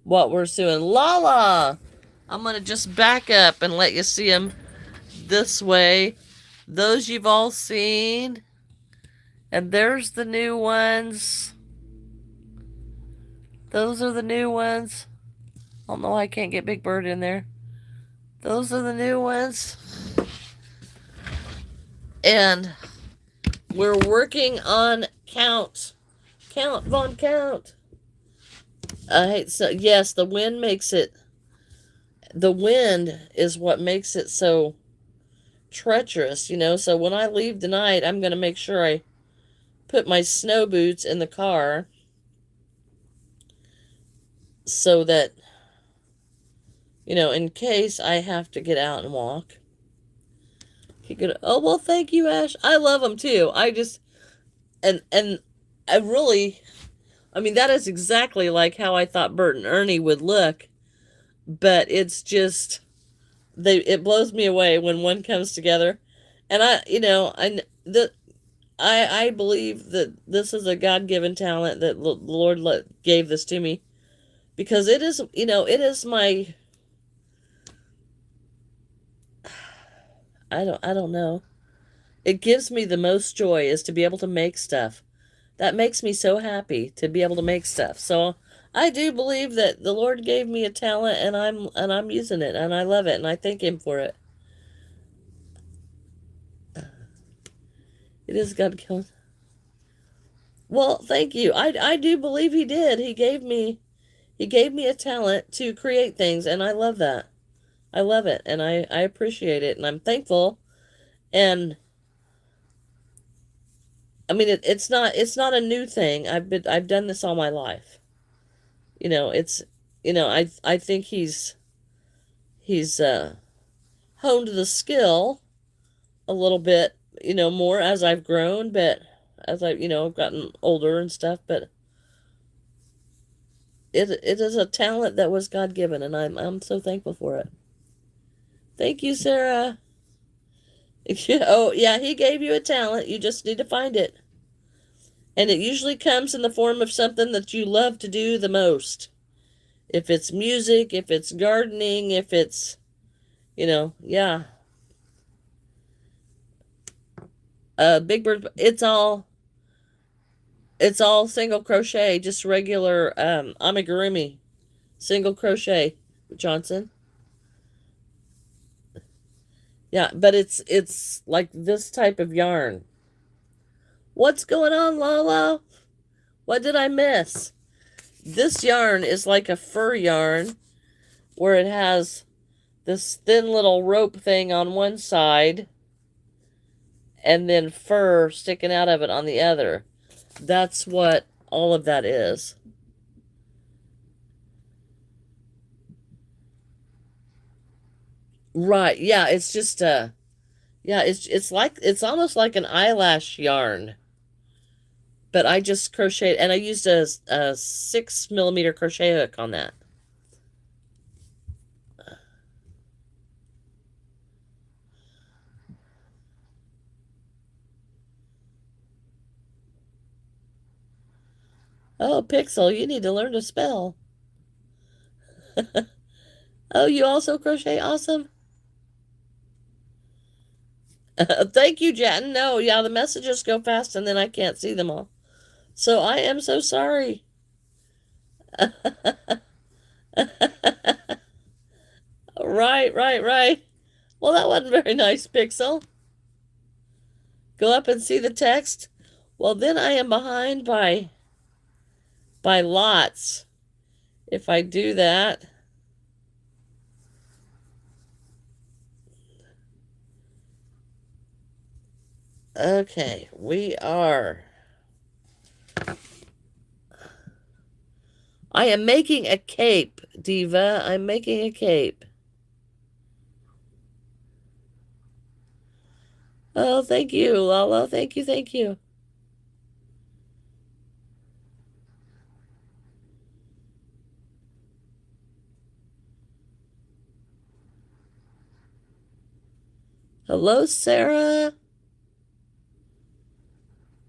[SPEAKER 1] what we're doing. Lala! I'm going to just back up and let you see them this way. Those you've all seen. And there's the new ones. Those are the new ones. I don't know why I can't get Big Bird in there. Those are the new ones. And we're working on Count. Count, Von Count. So yes, the wind makes it. The wind is what makes it so treacherous, you know. So when I leave tonight, I'm going to make sure I put my snow boots in the car so that, you know, in case I have to get out and walk. Oh, well, thank you, Ash. I love them too. I just, and I really, I mean, that is exactly like how I thought Bert and Ernie would look, but it's just, it blows me away when one comes together. And I believe that this is a God-given talent that the Lord gave this to me, because it is, you know, it is my, I don't know. It gives me the most joy is to be able to make stuff. That makes me so happy to be able to make stuff. So I do believe that the Lord gave me a talent, and I'm using it, and I love it, and I thank Him for it. It is God given. Well, thank you. I do believe He did. He gave me a talent to create things, and I love that. I love it, and I appreciate it, and I'm thankful. And I mean, it's not a new thing. I've done this all my life. You know, I think he's honed the skill a little bit more as I've grown, but as I've gotten older and stuff, but it is a talent that was God given, and I'm so thankful for it. Thank you, Sarah. Oh, yeah, he gave you a talent. You just need to find it. And it usually comes in the form of something that you love to do the most. If it's music, if it's gardening, if it's, yeah. Big Bird, it's all single crochet, just regular amigurumi, single crochet, Johnson. Yeah, but it's like this type of yarn. What's going on, Lala? What did I miss? This yarn is like a fur yarn where it has this thin little rope thing on one side and then fur sticking out of it on the other. That's what all of that is. Right. Yeah, it's just yeah, it's almost like an eyelash yarn. But I just crocheted and I used a 6 millimeter crochet hook on that. Oh, Pixel, you need to learn to spell. Oh, you also crochet? Awesome. Thank you, Jen. No, yeah, the messages go fast and then I can't see them all. So I am so sorry. Right, right, right. Well, that wasn't very nice, Pixel. Go up and see the text. Well, then I am behind by lots if I do that. Okay, we are. I am making a cape, Diva. I'm making a cape. Oh, thank you, Lala. Thank you, thank you. Hello, Sarah.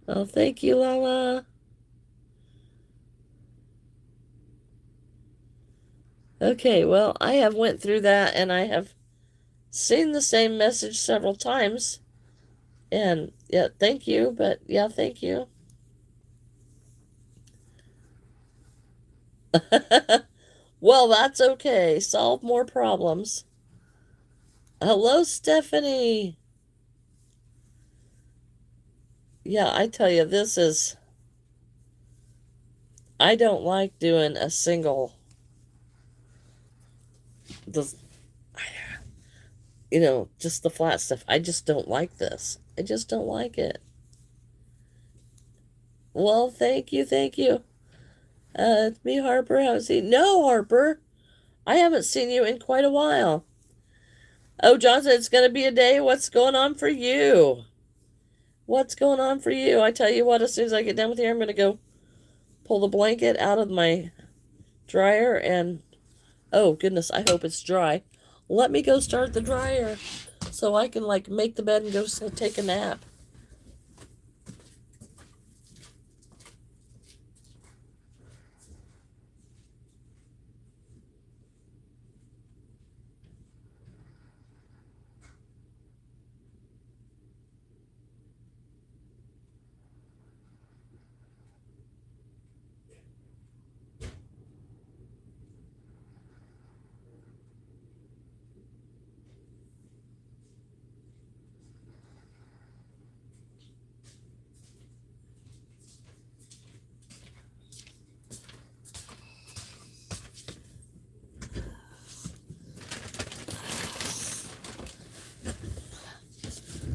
[SPEAKER 1] Oh, thank you, Lala. Okay, well, I have went through that and I have seen the same message several times. And yeah, thank you, but yeah, thank you. Well, that's okay. Solve more problems. Hello, Stephanie. Yeah, I tell you, I don't like doing a single, the, just the flat stuff. I just don't like this. I just don't like it. Well, thank you, thank you. It's me, Harper. How's he? No, Harper. I haven't seen you in quite a while. Oh, Johnson, it's going to be a day. What's going on for you? What's going on for you? I tell you what, as soon as I get done with here, I'm going to go pull the blanket out of my dryer and, oh, goodness, I hope it's dry. Let me go start the dryer so I can, like, make the bed and go take a nap.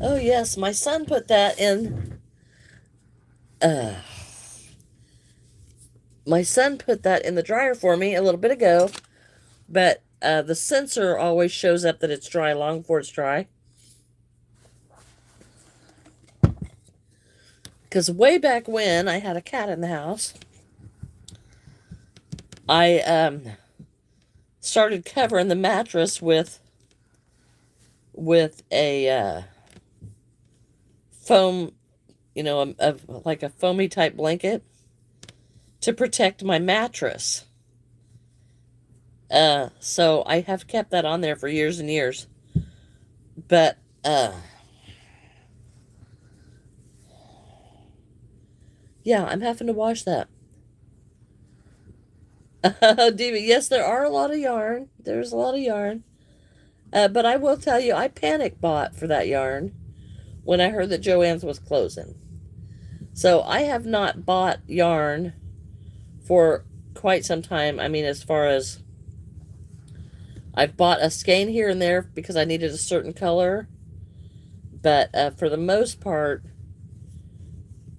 [SPEAKER 1] Oh, yes, my son put that in. Uh, my son put that in the dryer for me a little bit ago, but the sensor always shows up that it's dry long before it's dry. Because way back when I had a cat in the house, I started covering the mattress with a foam, like a foamy type blanket to protect my mattress. So I have kept that on there for years and years. But yeah, I'm having to wash that. Diva, yes, there are a lot of yarn. There's a lot of yarn. But I will tell you, I panic bought for that yarn when I heard that Joann's was closing. So I have not bought yarn for quite some time. I mean, as far as I've bought a skein here and there because I needed a certain color. But for the most part,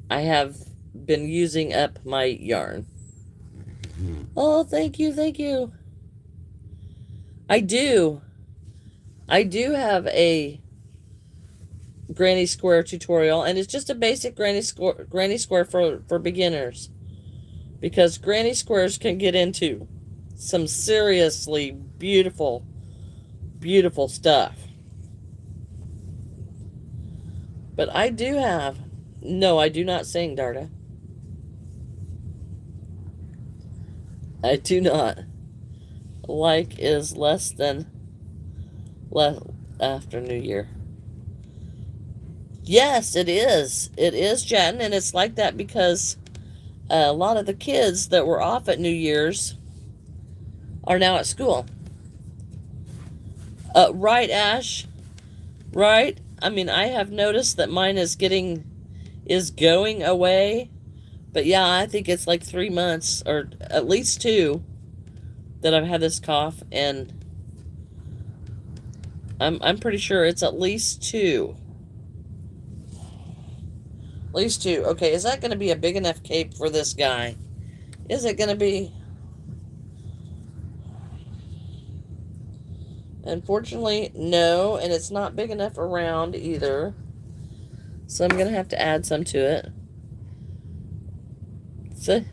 [SPEAKER 1] I have been using up my yarn. Oh, thank you, thank you. I do have a granny square tutorial, and it's just a basic granny square for beginners, because granny squares can get into some seriously beautiful stuff. But I do have, no, I do not sing, Darda. I do not. Like is less than after New Year. Yes, it is. It is, Jen, and it's like that because a lot of the kids that were off at New Year's are now at school. Right, Ash? Right? I mean, I have noticed that mine is going away. But yeah, I think it's like 3 months, or at least 2, that I've had this cough, and I'm pretty sure it's at least 2. At least 2. Okay, is that going to be a big enough cape for this guy? Is it going to be? Unfortunately, no, and it's not big enough around either. So I'm going to have to add some to it. So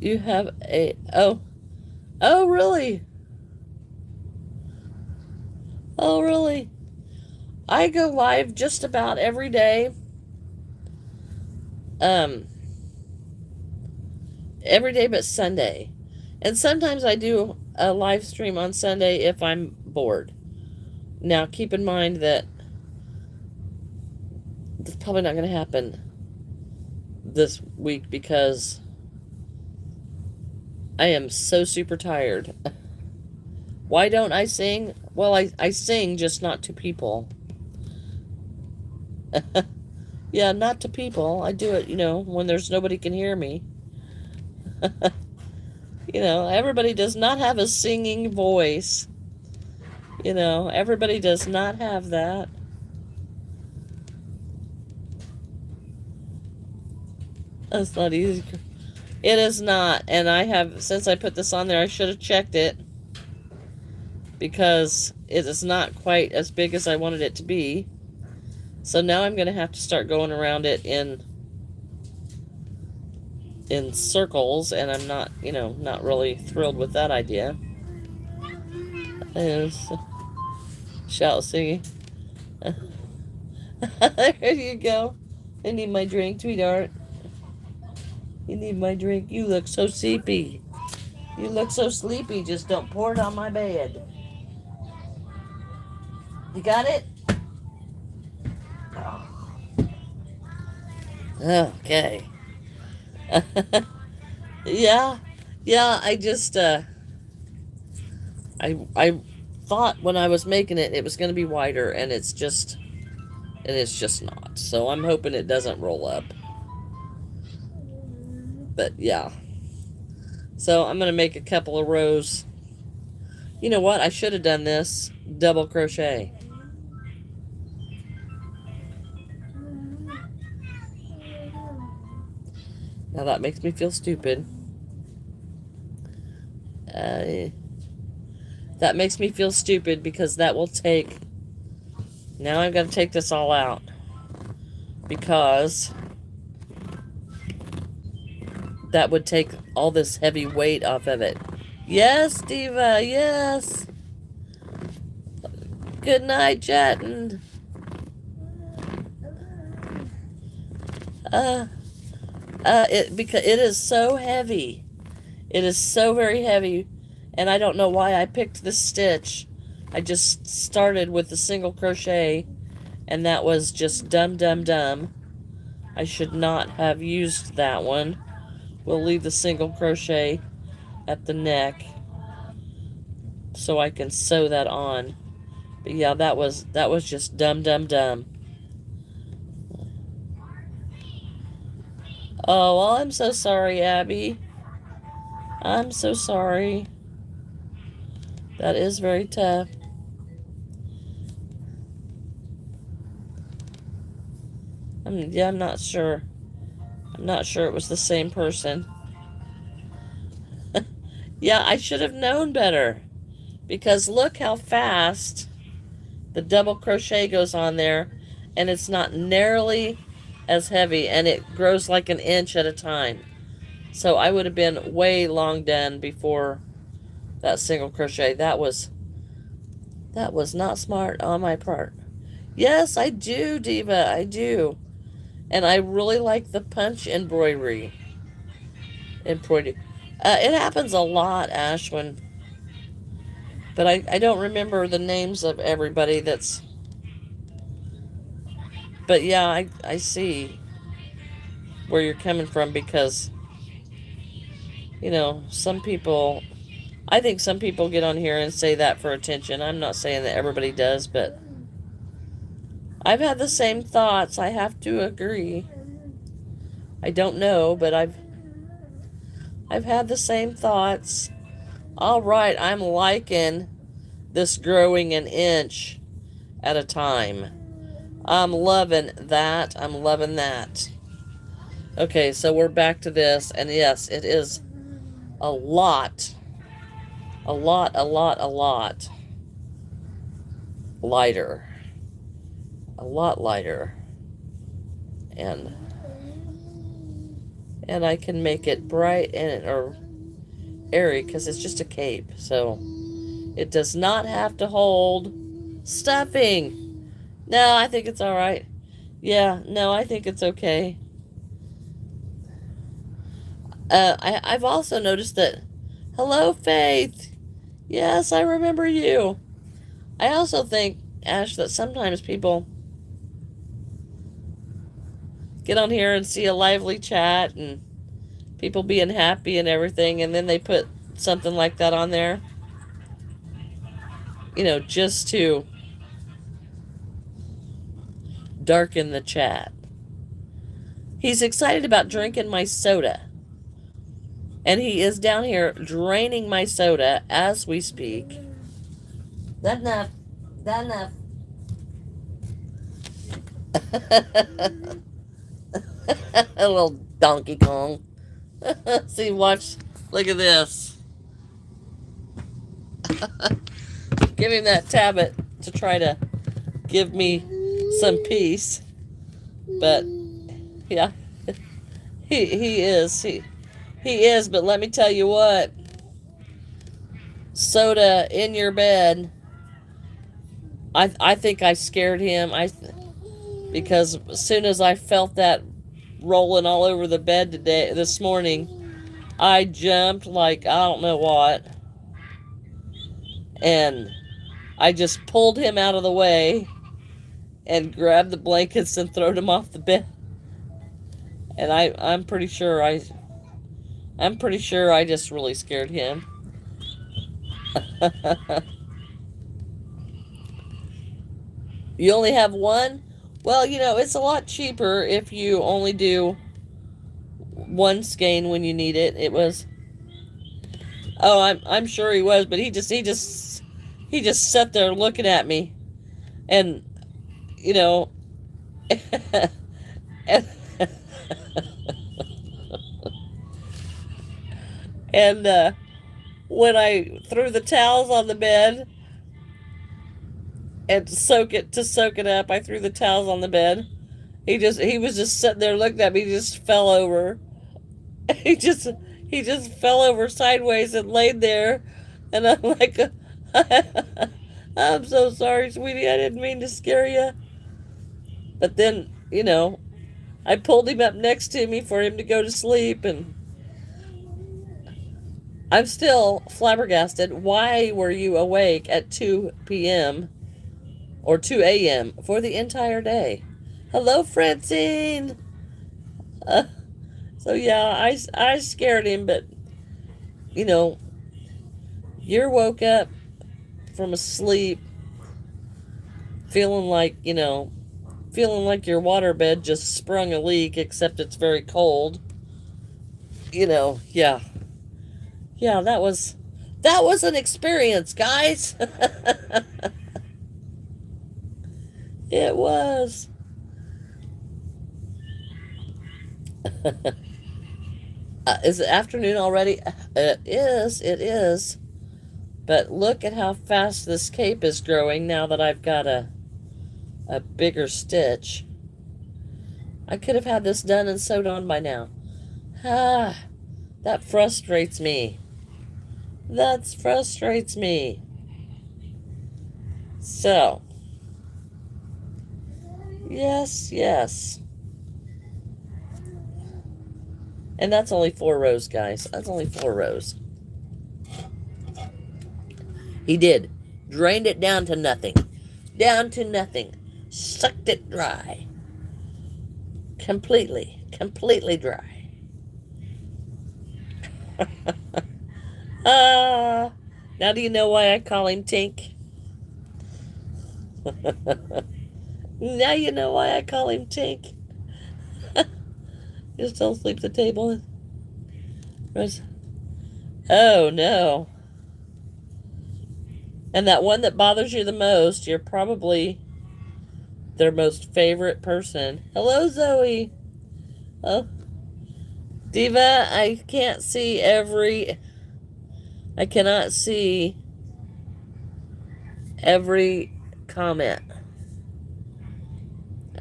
[SPEAKER 1] you have oh, really? Oh, really? I go live just about every day. Every day but Sunday. And sometimes I do a live stream on Sunday if I'm bored. Now, keep in mind that that's probably not going to happen this week because I am so super tired. Why don't I sing? Well, I sing, just not to people. Yeah, not to people. I do it, when there's nobody can hear me. Everybody does not have a singing voice. Everybody does not have that. That's not easy. It is not. And since I put this on there, I should have checked it. Because it is not quite as big as I wanted it to be. So now I'm going to have to start going around it in circles, and I'm not, not really thrilled with that idea. Shout singing. There you go. I need my drink, sweetheart. You need my drink. You look so sleepy. You look so sleepy. Just don't pour it on my bed. You got it? Okay. Yeah. I just I thought when I was making it was going to be wider, and it's just not. So I'm hoping it doesn't roll up. But yeah. So I'm going to make a couple of rows. You know what? I should have done this double crochet. Now that makes me feel stupid. That makes me feel stupid because that will take... Now I've got to take this all out. Because That would take all this heavy weight off of it. Yes, Diva, yes. Good night, Jetton. Because it is so heavy. It is so very heavy, and I don't know why I picked this stitch. I just started with the single crochet, and that was just dumb, dumb, dumb. I should not have used that one. We'll leave the single crochet at the neck so I can sew that on. But yeah, that was just dumb, dumb, dumb. Oh, well, I'm so sorry, Abby. I'm so sorry. That is very tough. I'm not sure. I'm not sure it was the same person. Yeah, I should have known better. Because look how fast the double crochet goes on there. And it's not nearly as heavy. And it grows like an inch at a time. So I would have been way long done before that single crochet. That was not smart on my part. Yes, I do, Diva. I do. And I really like the punch embroidery. It happens a lot, Ashwin. But I don't remember the names of everybody that's... But yeah, I see where you're coming from because, you know, some people... I think some people get on here and say that for attention. I'm not saying that everybody does, but I've had the same thoughts. I have to agree. I don't know, but I've had the same thoughts. All right, I'm liking this growing an inch at a time. I'm loving that. I'm loving that. Okay, so we're back to this, and yes, it is a lot lighter. A lot lighter. And I can make it bright or airy because it's just a cape. So it does not have to hold stuffing. No, I think it's all right. Yeah, no, I think it's okay. I've also noticed that... Hello, Faith. Yes, I remember you. I also think, Ash, that sometimes people get on here and see a lively chat and people being happy and everything, and then they put something like that on there, you know, just to darken the chat. He's excited about drinking my soda. And he is down here draining my soda as we speak. That enough. That enough. A little Donkey Kong. See, watch. Look at this. Give him that tablet to try to give me some peace. But, yeah. He is. He is, but let me tell you what. Soda in your bed. I think I scared him. Because as soon as I felt that rolling all over the bed this morning, I jumped like I don't know what. And I just pulled him out of the way and grabbed the blankets and threw him off the bed. And I'm pretty sure I just really scared him. You only have one? Well, you know, it's a lot cheaper if you only do one skein when you need it. It was... Oh, I'm sure he was, but he just sat there looking at me. And, you know... And when I threw the towels on the bed and to soak it up, I threw the towels on the bed. He was just sitting there looking at me, just fell over. He just he just fell over sideways and laid there, and I'm like, I'm so sorry, sweetie. I didn't mean to scare you. But then, I pulled him up next to me for him to go to sleep, and I'm still flabbergasted. Why were you awake at 2 p.m. or 2 a.m. for the entire day? Hello, Francine. Uh, so yeah, I scared him, but you know, you're woke up from a sleep feeling like, feeling like your waterbed just sprung a leak, except it's very cold. Yeah. Yeah, that was an experience, guys. It was. Is it afternoon already? It is. But look at how fast this cape is growing now that I've got a bigger stitch. I could have had this done and sewed on by now. Ah, that frustrates me. That frustrates me. So, yes, yes. And that's only 4 rows, guys. That's only 4 rows. He did. Drained it down to nothing. Down to nothing. Sucked it dry. Completely. Completely dry. Ah. Now do you know why I call him Tink? Now you know why I call him Tink. Just don't sleep at the table. Oh no. And that one that bothers you the most, you're probably their most favorite person. Hello, Zoe. Oh, Diva, I cannot see every comment.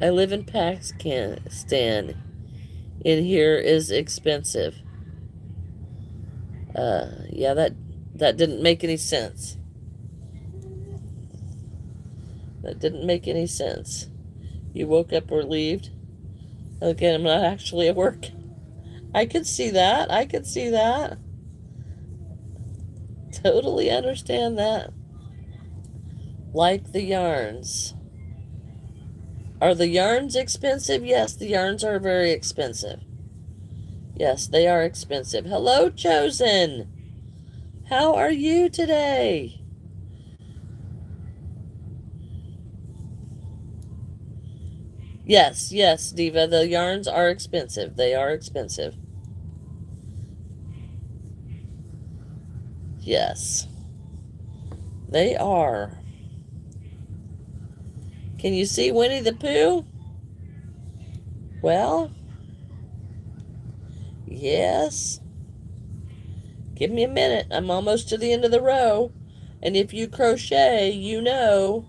[SPEAKER 1] I live in Pakistan. In here is expensive. Yeah, that didn't make any sense. That didn't make any sense. You woke up relieved. Okay, I'm not actually at work. I could see that. I could see that. Totally understand that. Like the yarns. Are the yarns expensive? Yes, the yarns are very expensive. Yes, they are expensive. Hello, Chosen. How are you today? Yes, yes, Diva, the yarns are expensive. They are expensive. Yes, they are. Can you see Winnie the Pooh? Well, yes. Give me a minute. I'm almost to the end of the row. And if you crochet, you know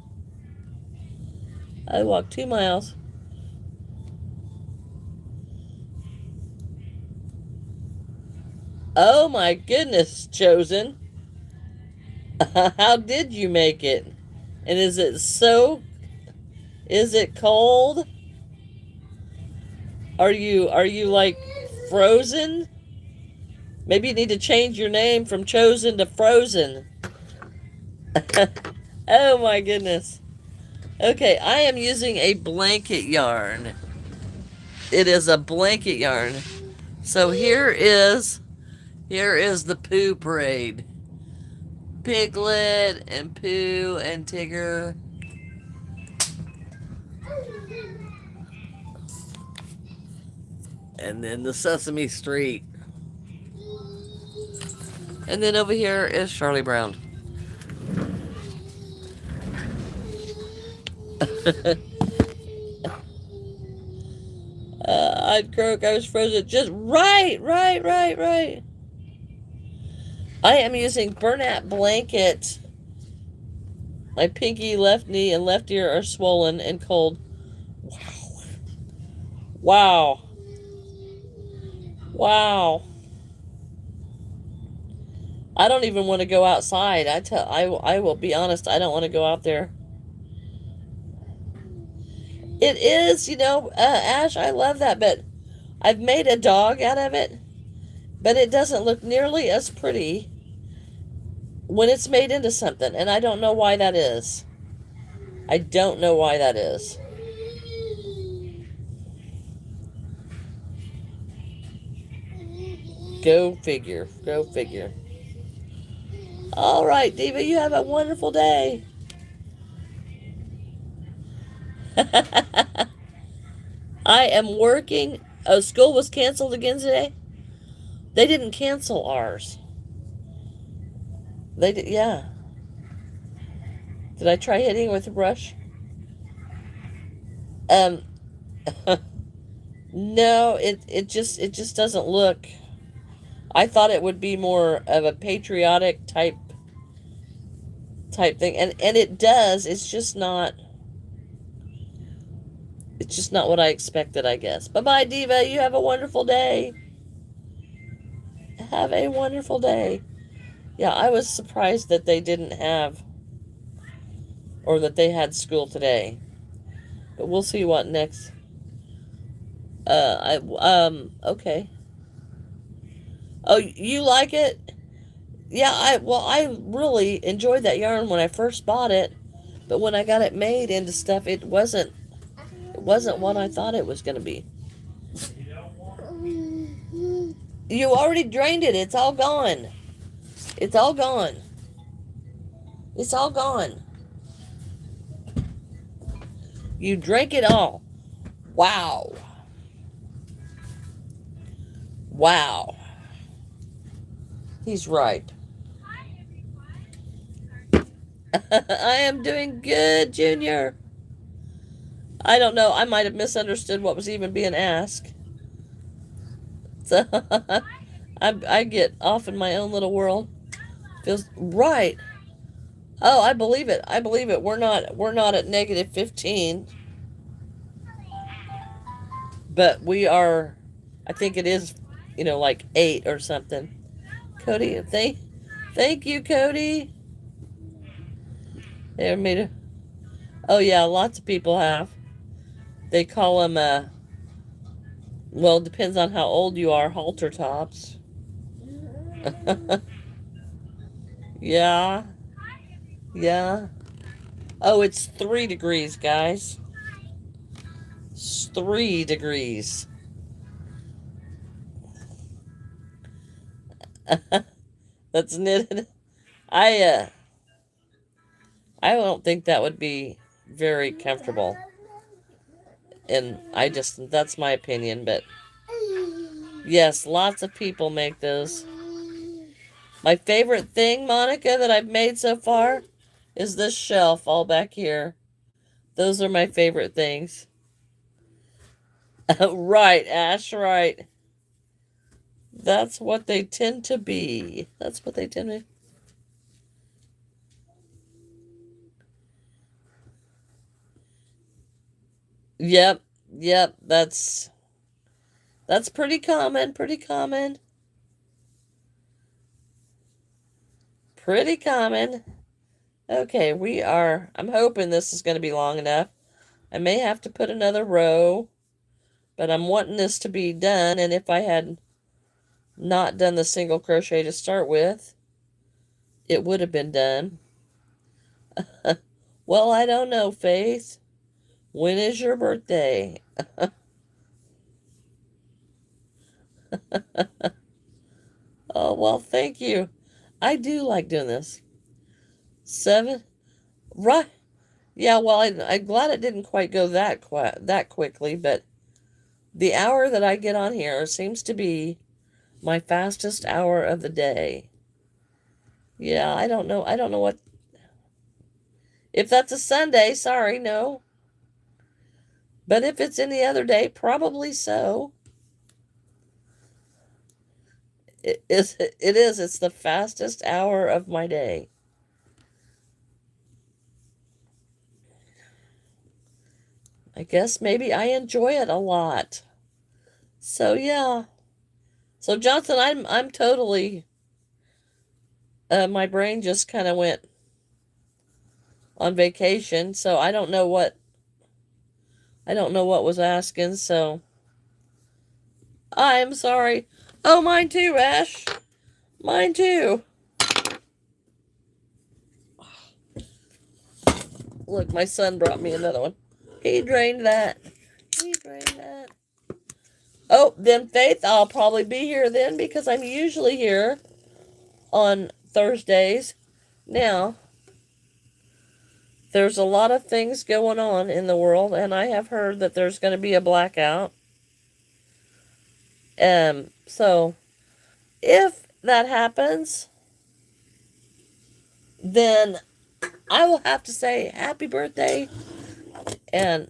[SPEAKER 1] I walked 2 miles. Oh my goodness, Chosen. How did you make it? And is it cold? Are you like frozen? Maybe you need to change your name from Chosen to Frozen. Oh my goodness. Okay, I am using a blanket yarn. It is a blanket yarn. So here is the Pooh parade. Piglet and Pooh and Tigger. And then the Sesame Street. And then over here is Charlie Brown. I'd croak, I was frozen. Just right. I am using Bernat blanket. My pinky, left knee, and left ear are swollen and cold. Wow. Wow. I don't even want to go outside. I will be honest, I don't want to go out there. It is, Ash, I love that, but I've made a dog out of it, but it doesn't look nearly as pretty when it's made into something, and I don't know why that is. I don't know why that is. Go figure. Go figure. All right, Diva, you have a wonderful day. I am working. Oh, school was canceled again today? They didn't cancel ours. They did, yeah. Did I try hitting with a brush? Um, no, it just doesn't look. I thought it would be more of a patriotic type thing, and it does. It's just not what I expected, I guess. Bye bye, Diva. You have a wonderful day. Have a wonderful day. Yeah, I was surprised that they didn't have, or that they had school today. But we'll see what next. Okay. Oh, you like it? Yeah, I really enjoyed that yarn when I first bought it, but when I got it made into stuff, it wasn't what I thought it was going to be. You already drained it. It's all gone. It's all gone. It's all gone. You drank it all. Wow. Wow. He's right. I am doing good, Junior. I don't know. I might have misunderstood what was even being asked. So I get off in my own little world. Feels right. Oh, I believe it. I believe it. We're not at -15, but we are. I think it is, like 8 or something. Cody, thank you, Cody. They made a. Oh yeah, lots of people have. They call them well, it depends on how old you are. Halter tops. Yeah, yeah. Oh, it's 3 degrees, guys. It's 3 degrees. That's knitted. I uh, I don't think that would be very comfortable, and that's my opinion. But yes, lots of people make those. My favorite thing, Monica, that I've made so far is this shelf all back here. Those are my favorite things. Right, Ash, right. That's what they tend to be. That's what they tend to be. Yep, yep, that's pretty common, pretty common. Pretty common. Okay, I'm hoping this is going to be long enough. I may have to put another row, but I'm wanting this to be done, and if I had not done the single crochet to start with, it would have been done. Well, I don't know, Faith. When is your birthday? Oh, well, thank you. I do like doing this. 7, right? Yeah, well, I'm glad it didn't quite go that quickly, but the hour that I get on here seems to be my fastest hour of the day. Yeah, I don't know. I don't know what. If that's a Sunday, sorry, no. But if it's any other day, probably so. It is. It is. It's the fastest hour of my day. I guess maybe I enjoy it a lot. So yeah. So Johnson, I'm totally my brain just kind of went on vacation, so I don't know what was asking, so I'm sorry. Oh, mine too, Ash. Mine too. Look, my son brought me another one. He drained that. He drained that. Oh, then Faith, I'll probably be here then because I'm usually here on Thursdays. Now, there's a lot of things going on in the world, and I have heard that there's going to be a blackout. So if that happens, then I will have to say happy birthday. And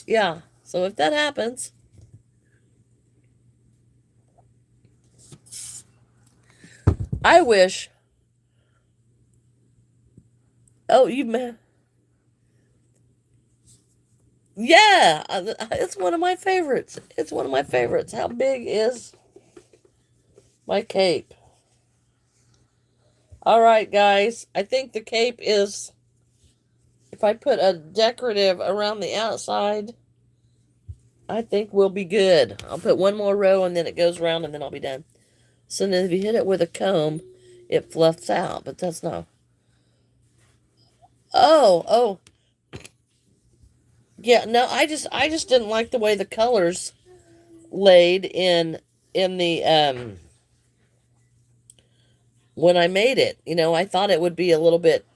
[SPEAKER 1] yeah, so if that happens, I wish. Oh, yeah, it's one of my favorites. It's one of my favorites. How big is my cape? All right, guys. I think the cape is, if I put a decorative around the outside, I think we'll be good. I'll put one more row and then it goes around and then I'll be done. So then if you hit it with a comb, it fluffs out, but that's not. Oh. Yeah, no, I just didn't like the way the colors laid in the when I made it. You know, I thought it would be a little bit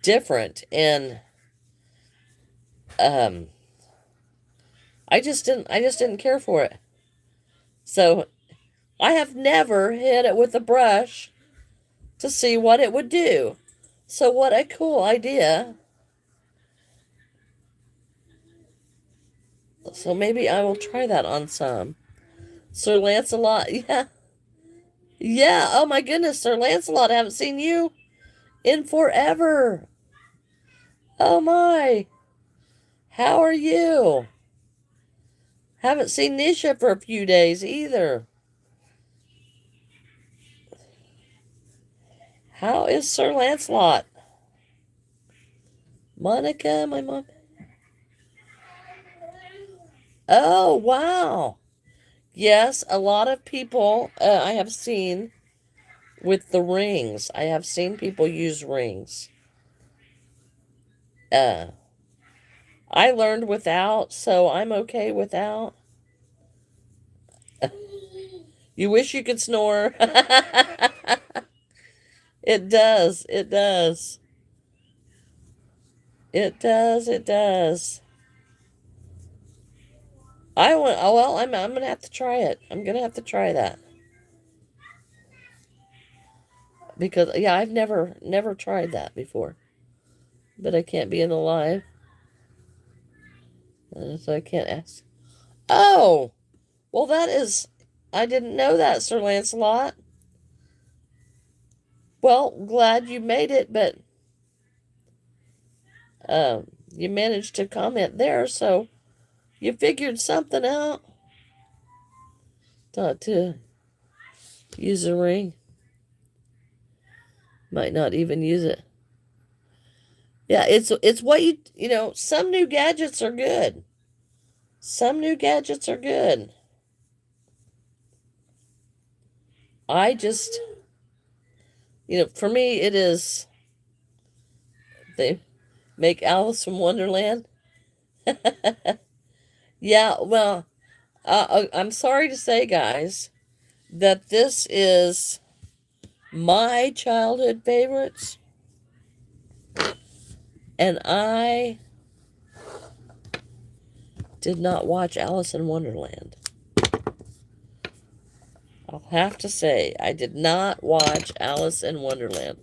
[SPEAKER 1] different, and um I just didn't care for it. So I have never hit it with a brush to see what it would do. So what a cool idea. So maybe I will try that on some. Sir Lancelot, yeah. Yeah, oh my goodness, Sir Lancelot, I haven't seen you in forever. Oh my. How are you? Haven't seen Nisha for a few days either. How is Sir Lancelot? Monica, my mom. Oh, wow. Yes, a lot of people I have seen with the rings. I have seen people use rings. Uh, I learned without, so I'm okay without. You wish you could snore. It does. It does. It does. It does. I want. Oh well, I'm gonna have to try it. I'm gonna have to try that because yeah, I've never tried that before. But I can't be in the live, so I can't ask. Oh, well, that is. I didn't know that, Sir Lancelot. Well, glad you made it, but you managed to comment there, so you figured something out. To use a ring. Might not even use it. Yeah, it's what you know, some new gadgets are good. Some new gadgets are good. I just, for me it is they make Alice from Wonderland. Yeah, well, I'm sorry to say, guys, that this is my childhood favorites. And I did not watch Alice in Wonderland. I'll have to say, I did not watch Alice in Wonderland.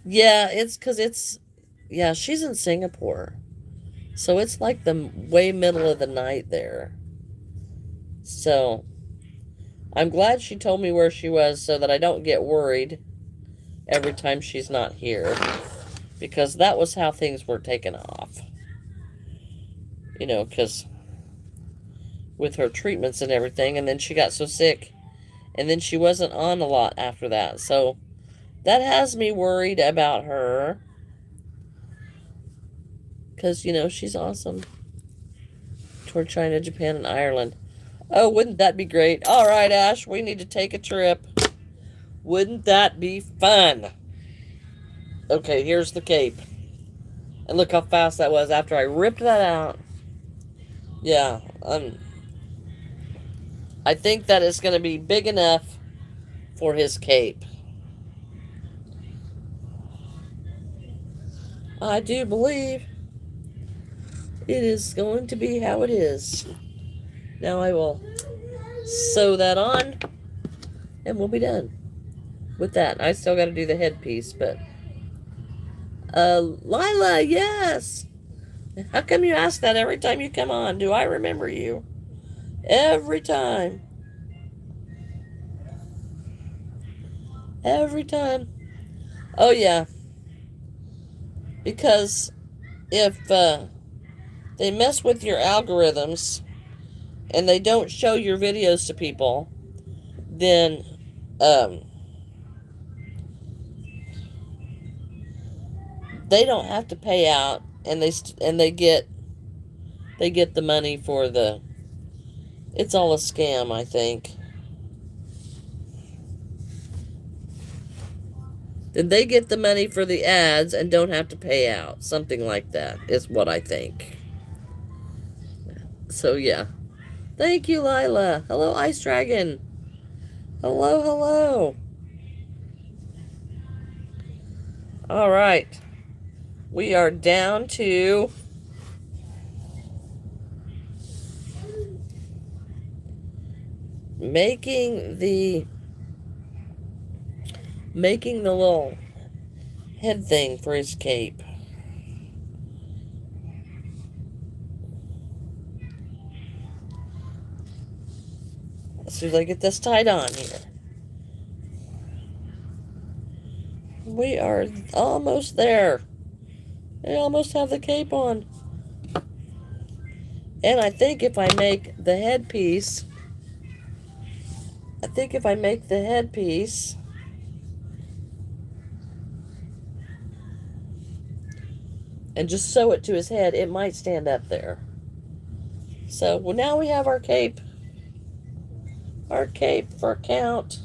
[SPEAKER 1] Yeah, it's because yeah, she's in Singapore. So it's like the way middle of the night there. So I'm glad she told me where she was so that I don't get worried every time she's not here. Because that was how things were taken off. Because with her treatments and everything, and then she got so sick, and then she wasn't on a lot after that. So that has me worried about her, because, she's awesome toward China, Japan, and Ireland. Oh, wouldn't that be great? All right, Ash, we need to take a trip. Wouldn't that be fun? Okay, here's the cape. And look how fast that was after I ripped that out. Yeah, I think that is going to be big enough for his cape. I do believe it is going to be how it is. Now I will sew that on, and we'll be done with that. I still got to do the headpiece, but Lila, yes. How come you ask that every time you come on? Do I remember you? Every time. Every time. Oh, yeah. Because if they mess with your algorithms and they don't show your videos to people, then they don't have to pay out, and they get the money for the. It's all a scam, I think. Then they get the money for the ads and don't have to pay out. Something like that is what I think. So, yeah. Thank you, Lila. Hello, Ice Dragon. Hello, hello. All right. We are down to making the little head thing for his cape. As soon as I get this tied on here. We are almost there. I almost have the cape on. And I think if I make the headpiece, and just sew it to his head, it might stand up there. So, well, now we have our cape. Our cape for count.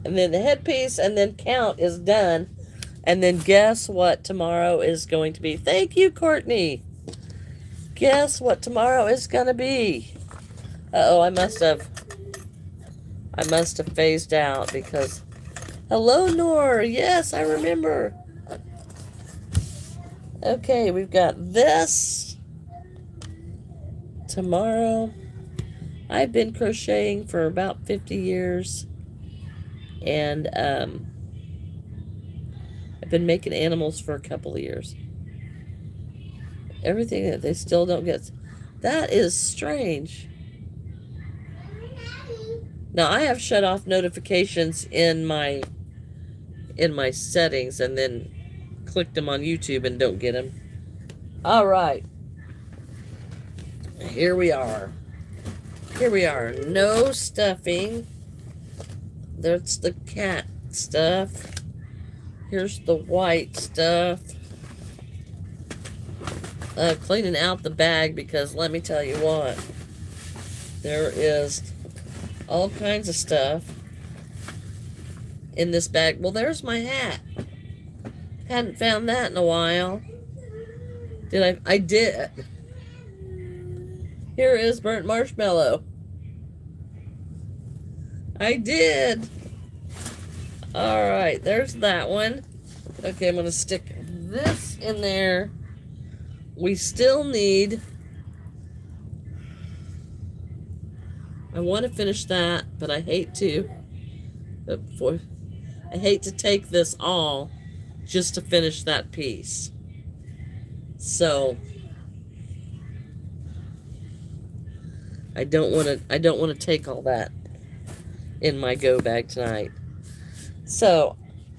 [SPEAKER 1] And then the headpiece and then count is done. And then guess what tomorrow is going to be? Thank you, Courtney. Guess what tomorrow is going to be? Uh-oh, I must have phased out because... Hello, Nor. Yes, I remember. Okay, we've got this tomorrow. I've been crocheting for about 50 years. And I've been making animals for a couple of years. Everything that they still don't get. That is strange. Now, I have shut off notifications in my settings and then clicked them on YouTube and don't get them. All right. Here we are. No stuffing. That's the cat stuff. Here's the white stuff. Cleaning out the bag because let me tell you what. There is all kinds of stuff in this bag. Well, there's my hat. Hadn't found that in a while. Did I? I did. Here is burnt marshmallow. I did. All right, there's that one. Okay, I'm going to stick this in there. We still need... I want to finish that, but I hate to. I hate to take this all just to finish that piece. So I don't want to take all that in my go bag tonight. So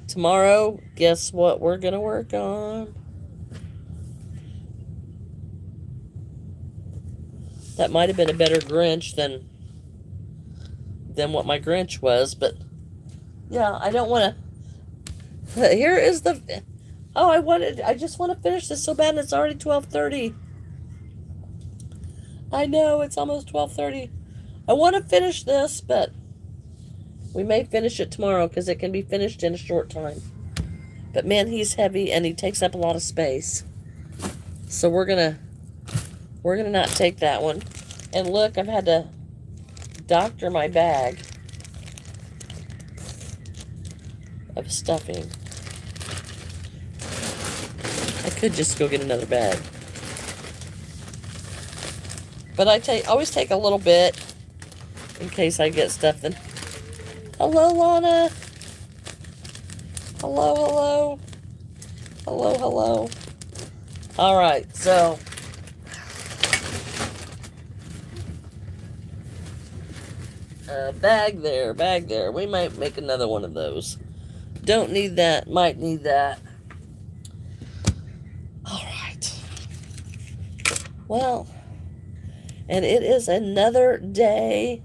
[SPEAKER 1] tomorrow, guess what we're gonna work on? That might have been a better Grinch than what my Grinch was, but yeah, I don't want to. Here is the. Oh, I just want to finish this so bad, and it's already 12:30. I know, it's almost 12:30. I want to finish this, but we may finish it tomorrow because it can be finished in a short time. But man, he's heavy and he takes up a lot of space. So we're gonna not take that one. And look, I've had to doctor my bag of stuffing. I could just go get another bag. But I always take a little bit in case I get stuff. Then, hello, Lana. Hello, hello. Hello, hello. All right, so bag there, bag there. We might make another one of those. Don't need that, might need that. All right. Well, and it is another day,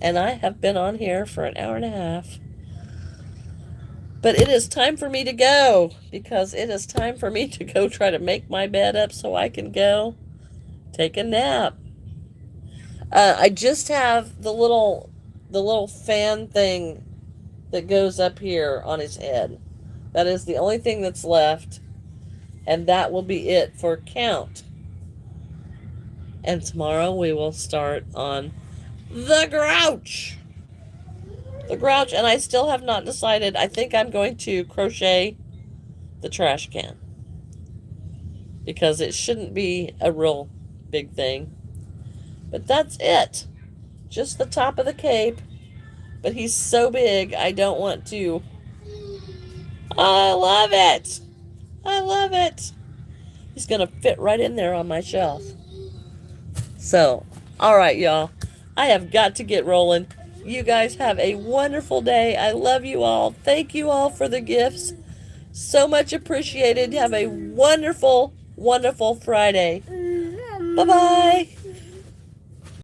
[SPEAKER 1] and I have been on here for an hour and a half. But it is time for me to go, because it is time for me to go try to make my bed up so I can go take a nap. I just have the little fan thing that goes up here on his head. That is the only thing that's left, and that will be it for count. And tomorrow we will start on the Grouch. The Grouch, and I still have not decided. I think I'm going to crochet the trash can, because it shouldn't be a real big thing. But that's it. Just the top of the cape. But he's so big, I don't want to. I love it. I love it. He's going to fit right in there on my shelf. So, all right, y'all. I have got to get rolling. You guys have a wonderful day. I love you all. Thank you all for the gifts. So much appreciated. Have a wonderful, wonderful Friday. Bye-bye.